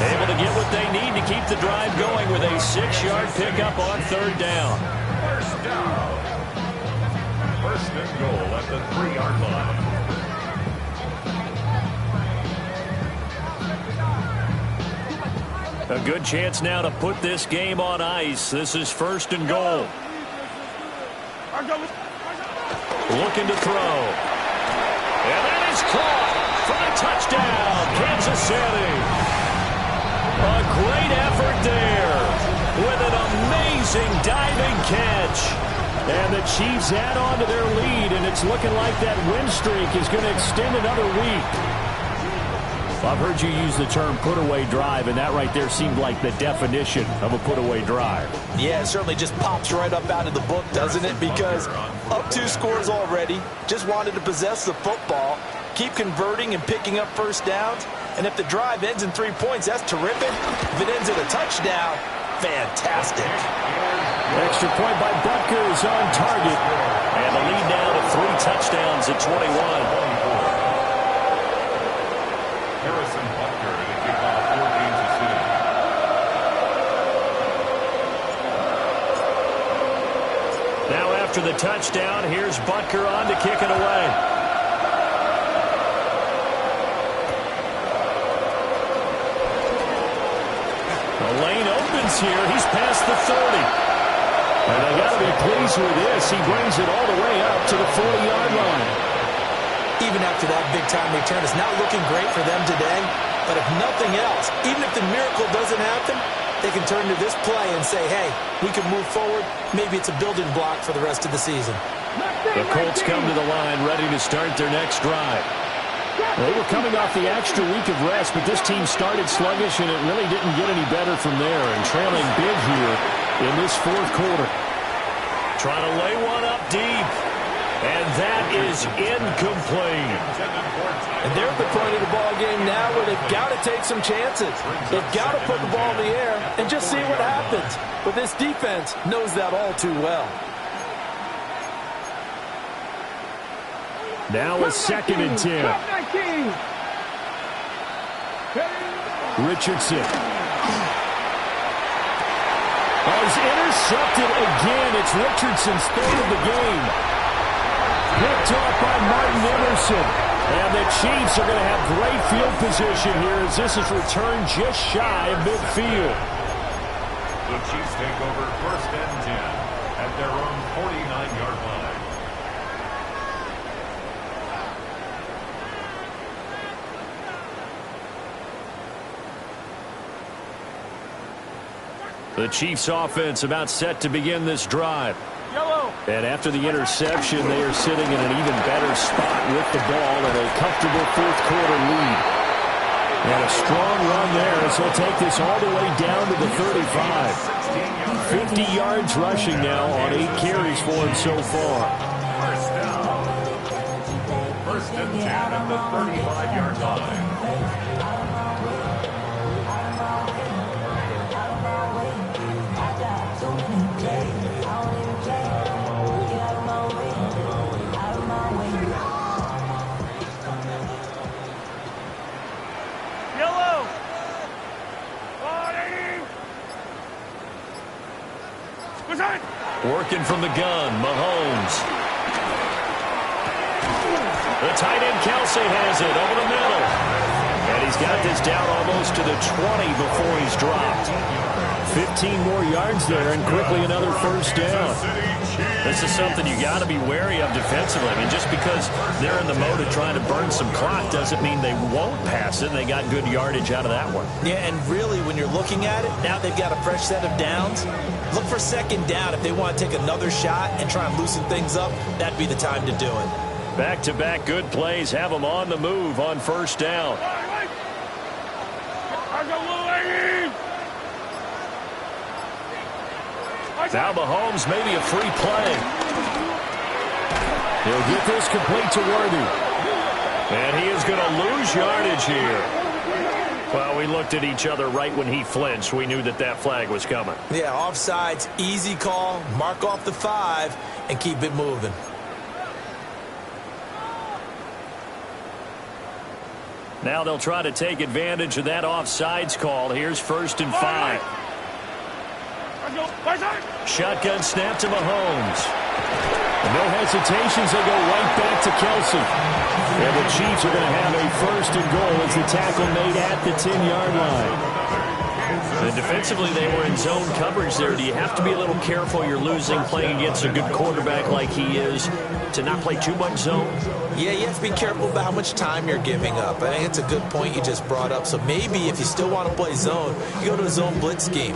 Able to get what they need to keep the drive going with a 6-yard pickup on 3rd down. 1st down. 1st and goal at the 3-yard line. A good chance now to put this game on ice. This is 1st and goal. Looking to throw. And that is caught for a touchdown, Kansas City. A great effort there with an amazing diving catch. And the Chiefs add on to their lead, and it's looking like that win streak is going to extend another week. I've heard you use the term put-away drive, and that right there seemed like the definition of a put-away drive. Yeah, it certainly just pops right up out of the book, doesn't it? Because up 2 scores already, just wanted to possess the football, keep converting and picking up 1st downs. And if the drive ends in 3 points, that's terrific. If it ends in a touchdown, fantastic. Extra point by Butker is on target. And the lead now to 3 touchdowns at 21. Harrison Butker to kick off 4 Kansas City. Now after the touchdown, here's Butker on to kick it away. The lane opens here. He's past the 30. And they got to be pleased with this. He brings it all the way up to the 40-yard line. Even after that big-time return, it's not looking great for them today. But if nothing else, even if the miracle doesn't happen, they can turn to this play and say, hey, we can move forward. Maybe it's a building block for the rest of the season. The Colts come to the line ready to start their next drive. They were coming off the extra week of rest, but this team started sluggish, and it really didn't get any better from there. And trailing big here in this fourth quarter. Trying to lay one up deep. And that is incomplete. And they're at the point of the ball game now where they've got to take some chances. They've got to put the ball in the air and just see what happens. But this defense knows that all too well. Now a 2nd and 10. Richardson. Is intercepted again. It's Richardson's 3rd of the game. Picked off by Martin Emerson. And the Chiefs are going to have great field position here as this is returned just shy of midfield. The Chiefs take over 1st and 10 at their own 49-yard line. The Chiefs offense about set to begin this drive. And after the interception, they are sitting in an even better spot with the ball and a comfortable fourth-quarter lead. And a strong run there as he'll take this all the way down to the 35. 50 yards rushing now on 8 carries for him so far. First and 10 at the 35-yard line. Working from the gun, Mahomes. The tight end, Kelsey, has it over the middle. And he's got this down almost to the 20 before he's dropped. 15 more yards there and quickly another first down. This is something you got to be wary of defensively. I mean, just because they're in the mode of trying to burn some clock doesn't mean they won't pass it. They got good yardage out of that one. Yeah, and really, when you're looking at it, now they've got a fresh set of downs. Look for second down. If they want to take another shot and try and loosen things up, that'd be the time to do it. Back-to-back good plays have them on the move on first down. Now Mahomes, maybe a free play. He'll get this complete to Worthy. And he is going to lose yardage here. Well, we looked at each other right when he flinched. We knew that that flag was coming. Yeah, offsides, easy call. Mark off the 5 and keep it moving. Now they'll try to take advantage of that offsides call. Here's first and 5. Shotgun snap to Mahomes. No hesitations. They go right back to Kelsey. And the Chiefs are going to have a first and goal as the tackle made at the 10-yard line. And defensively, they were in zone coverage there. Do you have to be a little careful? You're losing playing against a good quarterback like he is to not play too much zone? Yeah, you have to be careful about how much time you're giving up. I think it's a good point you just brought up. So maybe if you still want to play zone, you go to a zone blitz scheme.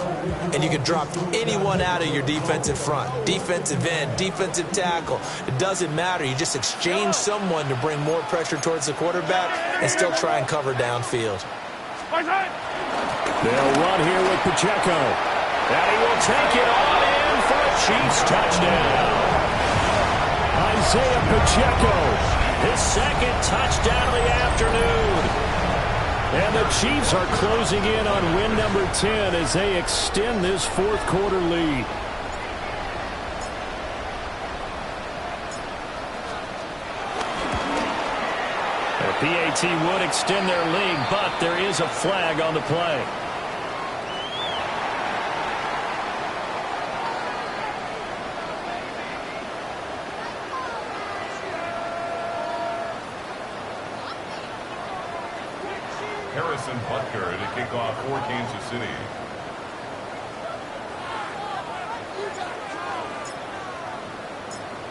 And you can drop anyone out of your defensive front. Defensive end, defensive tackle. It doesn't matter. You just exchange someone to bring more pressure towards the quarterback and still try and cover downfield. They'll run here with Pacheco. And he will take it on in for a Chiefs touchdown. Isaiah Pacheco, his second touchdown of the afternoon. And the Chiefs are closing in on win number 10 as they extend this fourth-quarter lead. The PAT would extend their lead, but there is a flag on the play. Harrison Butker to kick off for Kansas City.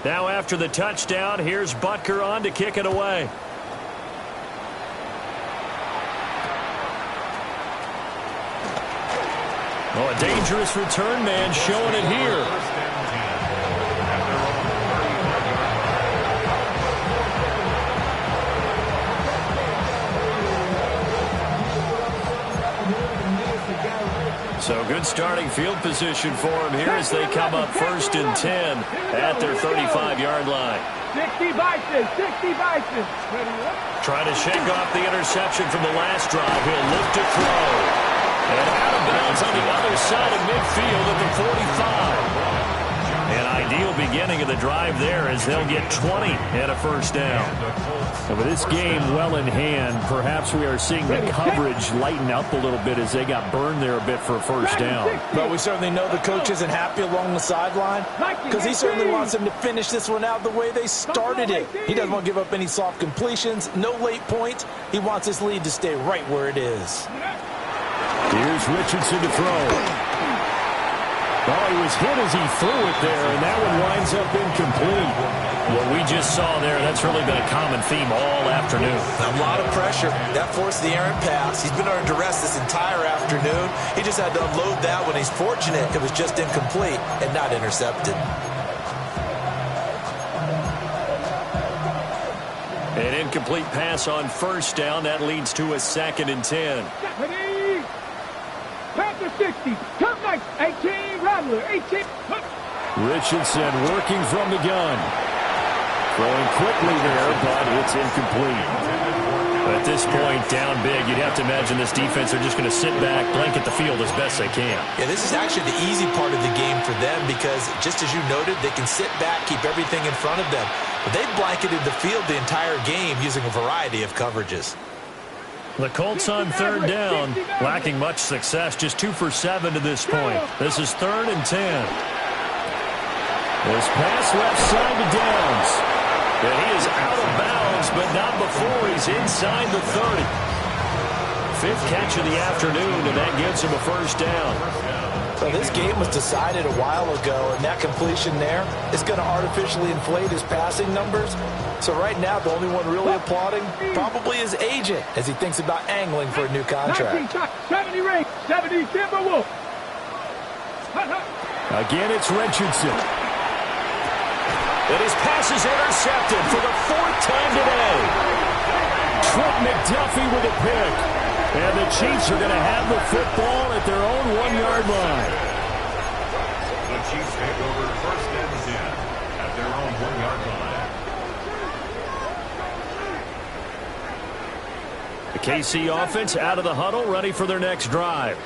Now after the touchdown, here's Butker on to kick it away. Oh, a dangerous return man showing it here. So good starting field position for him here as they come up first and 10 at their 35-yard line. 60 Bison, 60 Bison. Trying to shake off the interception from the last drive. He'll look to throw. And out of bounds on the other side of midfield at the 45. An ideal beginning of the drive there as they'll get 20 and a first down. And with this game well in hand, perhaps we are seeing the coverage lighten up a little bit as they got burned there a bit for a first down. But we certainly know the coach isn't happy along the sideline because he certainly wants them to finish this one out the way they started it. He doesn't want to give up any soft completions, no late points. He wants his lead to stay right where it is. Here's Richardson to throw. Oh, he was hit as he threw it there, and that one winds up incomplete. What we just saw there, that's really been a common theme all afternoon. A lot of pressure. That forced the errant pass. He's been under duress this entire afternoon. He just had to unload that one. He's fortunate it was just incomplete and not intercepted. An incomplete pass on first down. That leads to a 2nd and 10. Panther 60. Come next. 18. Rattler. 18. Richardson working from the gun. Throwing quickly there, but it's incomplete. At this point, down big, you'd have to imagine this defense are just going to sit back, blanket the field as best they can. Yeah, this is actually the easy part of the game for them because, just as you noted, they can sit back, keep everything in front of them. But they've blanketed the field the entire game using a variety of coverages. The Colts on 3rd down, lacking much success, just 2 for 7 to this point. This is 3rd and 10. This pass left side to Downs. And he is out of bounds, but not before he's inside the 30. 5th catch of the afternoon, and that gets him a first down. So this game was decided a while ago, and that completion there is going to artificially inflate his passing numbers. So right now, the only one really applauding probably his agent as he thinks about angling for a new contract. 70 Ray, 70 Timberwolf. Again, it's Richardson. And his pass is intercepted for the 4th time today. Trent McDuffie with a pick. And the Chiefs are going to have the football at their own 1-yard line. The Chiefs take over 1st and 10 at their own 1-yard line. The KC offense out of the huddle, ready for their next drive.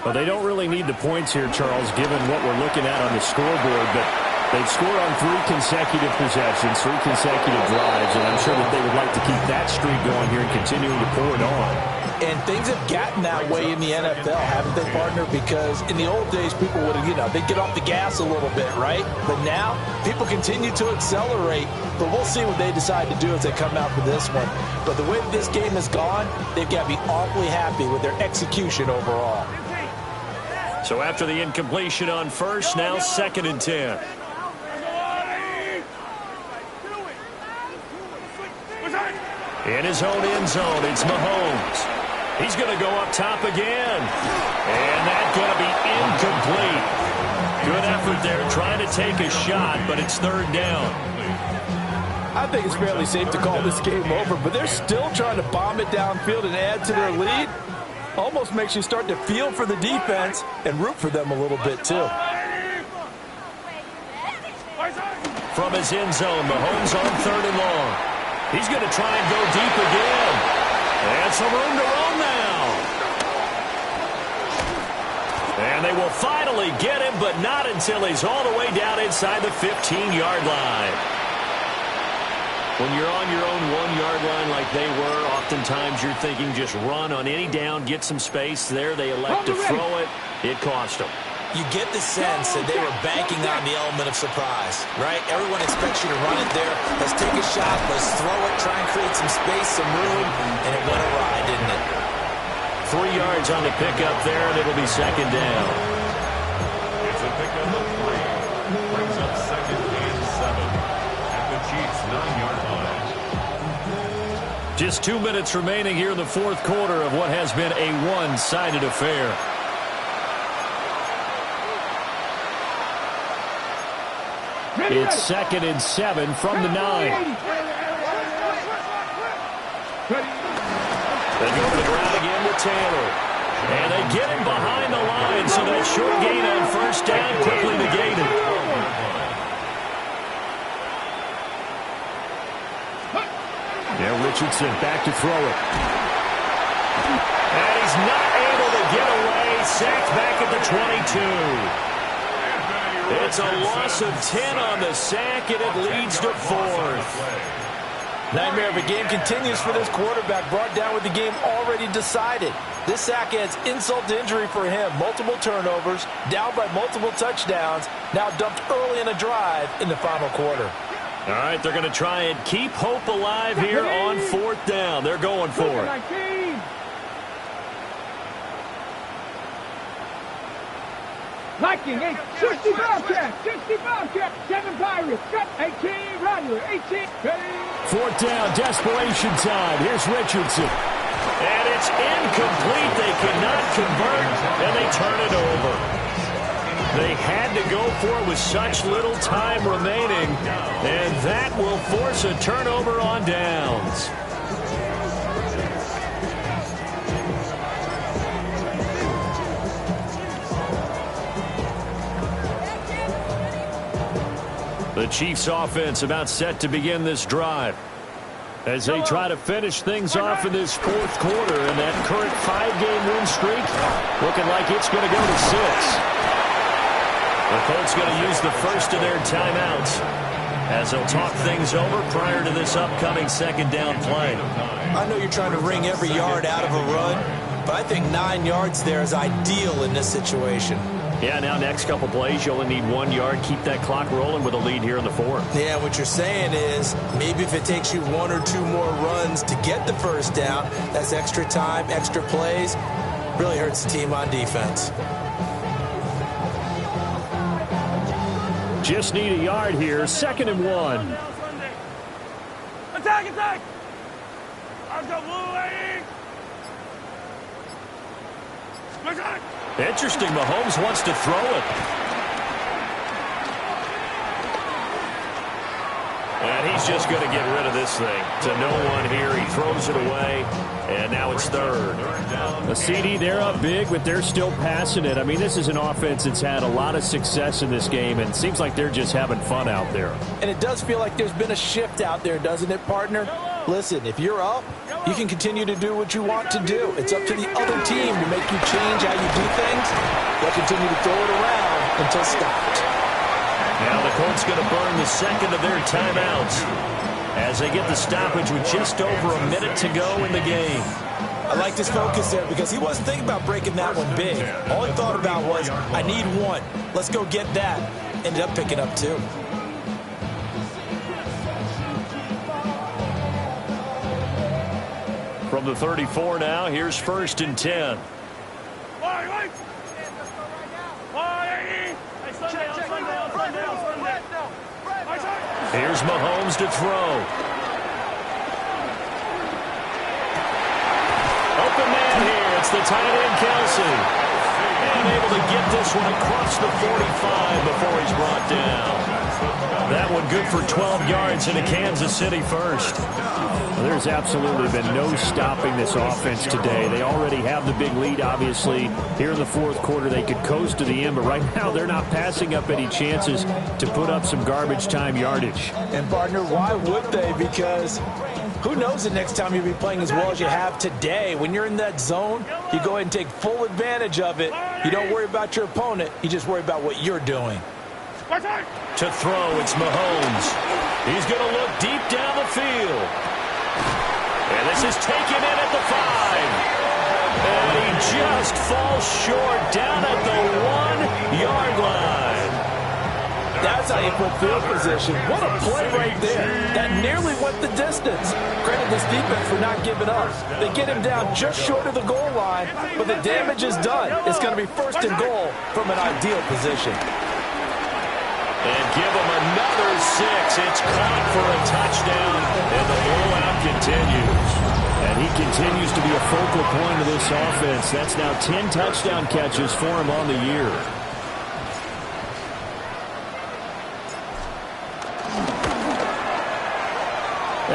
Well, they don't really need the points here, Charles, given what we're looking at on the scoreboard, but they've scored on 3 consecutive possessions, 3 consecutive drives, and I'm sure that they would like to keep that streak going here and continuing to pour it on. And things have gotten that way in the NFL, haven't they, partner? Because in the old days, people would have, they'd get off the gas a little bit, right? But now, people continue to accelerate. But we'll see what they decide to do as they come out for this one. But the way this game has gone, they've got to be awfully happy with their execution overall. So after the incompletion on first, now 2nd and 10. In his own end zone, it's Mahomes. He's going to go up top again. And that's going to be incomplete. Good effort there, trying to take a shot, but it's 3rd down. I think it's fairly safe to call this game over, but they're still trying to bomb it downfield and add to their lead. Almost makes you start to feel for the defense and root for them a little bit, too. From his end zone, Mahomes on 3rd and long. He's going to try and go deep again. And some room to run now. And they will finally get him, but not until he's all the way down inside the 15-yard line. When you're on your own 1-yard line like they were, oftentimes you're thinking just run on any down, get some space. There they elect to throw it. It cost them. You get the sense that they were banking on the element of surprise, right? Everyone expects you to run it there. Let's take a shot. Let's throw it. Try and create some space, some room. And it went awry, didn't it? 3 yards on the pickup there, and it'll be 2nd down. It's a pickup of 3. Brings up 2nd and 7 at the Chiefs' 9-yard line. Just 2 minutes remaining here in the 4th quarter of what has been a one-sided affair. It's 2nd and 7 from the 9. They go to the ground again with Taylor. And they get him behind the line, so that short gain on first down quickly negated. Yeah, Richardson back to throw it. And he's not able to get away. Sacked back at the 22. It's a loss of 10 on the sack, and it leads to 4th. Nightmare of a game continues for this quarterback, brought down with the game already decided. This sack adds insult to injury for him. Multiple turnovers, down by multiple touchdowns, now dumped early in a drive in the final quarter. All right, they're going to try and keep hope alive here on 4th down. They're going for it. Viking, 60 Bobcats, 60 Bobcats, 7 Pirates, got 18 Rattler, 18. Fourth down, desperation time. Here's Richardson. And it's incomplete. They cannot convert, and they turn it over. They had to go for it with such little time remaining, and that will force a turnover on downs. The Chiefs offense about set to begin this drive as they try to finish things off in this fourth quarter, and that current 5-game win streak looking like it's going to go to 6. The Colts going to use the first of their timeouts as they'll talk things over prior to this upcoming second down play. I know you're trying to wring every yard out of a run, but I think 9 yards there is ideal in this situation. Yeah, now next couple plays, you only need 1 yard. Keep that clock rolling with a lead here in the fourth. Yeah, what you're saying is maybe if it takes you 1 or 2 more runs to get the first down, that's extra time, extra plays. Really hurts the team on defense. Just need a yard here. 2nd and 1. Attack, attack! Interesting, Mahomes wants to throw it. And he's just going to get rid of this thing. To no one here. He throws it away, and now it's third. A CD, they're up big, but they're still passing it. I mean, this is an offense that's had a lot of success in this game, and it seems like they're just having fun out there. And it does feel like there's been a shift out there, doesn't it, partner? Listen, if you're up, you can continue to do what you want to do. It's up to the other team to make you change how you do things. They'll continue to throw it around until stopped. Now the Colts going to burn the second of their timeouts as they get the stoppage with just over a minute to go in the game. I liked his focus there because he wasn't thinking about breaking that one big. All he thought about was, I need 1. Let's go get that. Ended up picking up 2. From the 34 now, here's 1st and 10. Here's Mahomes to throw. Open man here. It's the tight end, Kelsey. And able to get this one across the 45 before he's brought down. That one good for 12 yards in a Kansas City first. Well, there's absolutely been no stopping this offense today. They already have the big lead, obviously. Here in the fourth quarter, they could coast to the end, but right now they're not passing up any chances to put up some garbage time yardage. And, partner, why would they? Because who knows the next time you'll be playing as well as you have today. When you're in that zone, you go ahead and take full advantage of it. You don't worry about your opponent. You just worry about what you're doing. To throw, it's Mahomes. He's going to look deep down the field. And this is taken in at the 5. And he just falls short down at the 1-yard line. That's how you put field position. What a play right there. That nearly went the distance. Credit this defense for not giving up. They get him down just short of the goal line, but the damage is done. It's going to be 1st and goal from an ideal position. And give him another 6. It's caught for a touchdown, and the blowout continues. And he continues to be a focal point of this offense. That's now 10 touchdown catches for him on the year.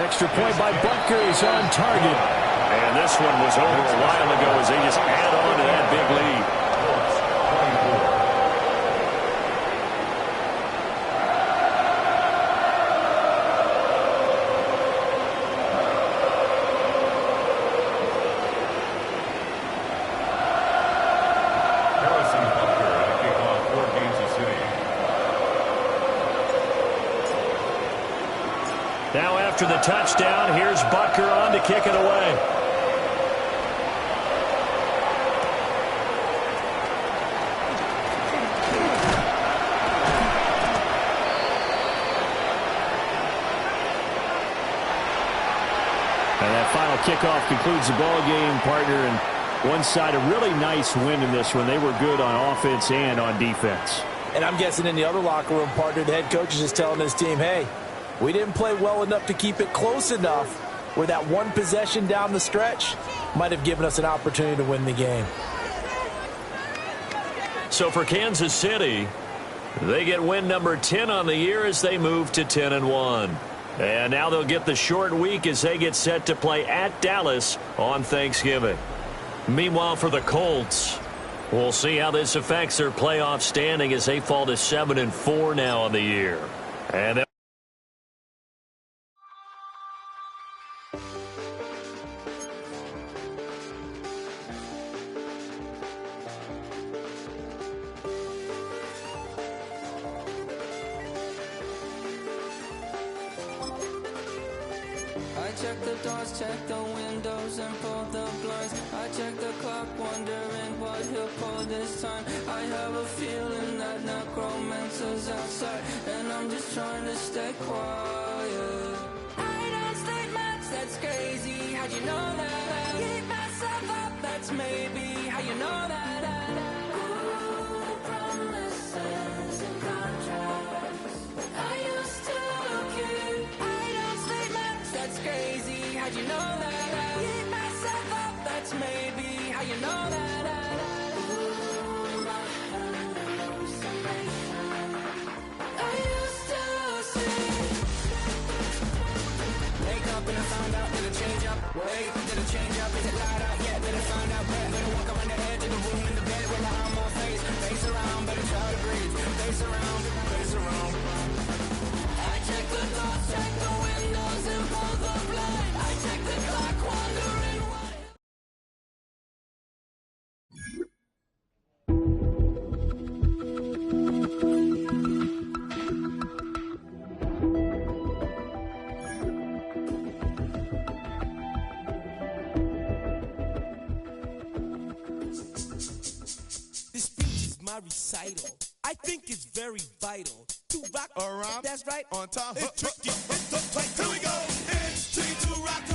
Extra point by Butker is on target. And this one was over a while ago as they just add on to that big lead. Now after the touchdown, here's Butker on to kick it away. And that final kickoff concludes the ball game, partner. And one side a really nice win in this one. They were good on offense and on defense. And I'm guessing in the other locker room, partner, the head coach is just telling his team, hey, we didn't play well enough to keep it close enough where that one possession down the stretch might have given us an opportunity to win the game. So for Kansas City, they get win number 10 on the year as they move to 10-1. And now they'll get the short week as they get set to play at Dallas on Thanksgiving. Meanwhile, for the Colts, we'll see how this affects their playoff standing as they fall to 7-4 now on the year. And check the doors, check the windows, and pull the blinds. I check the clock, wondering what he'll pull this time. I have a feeling that necromancer's outside, and I'm just trying to stay quiet. I don't state much, that's crazy. How'd you know that? Keep myself up, that's maybe how you know that. Ooh, promises and contracts. I used to keep. I don't state much, that's crazy. How'd you know that? Keep myself up, that's maybe how you know that. Ooh, my hallucination. I used to see. Wake up and I found out, did it change up? Wait, did it change up? Is it light out yet? Did it find out where? Better walk around the edge of the room in the bed with my arm on face. Face around, better try to breathe. Face around, face around. I check the doors, check the windows, and pull the blind. I check the clock, wondering why. This speech is my recital. I think it's very vital to rock around. That's right. On time. It's tricky. It's the tight. Here we go. It's tricky to rock.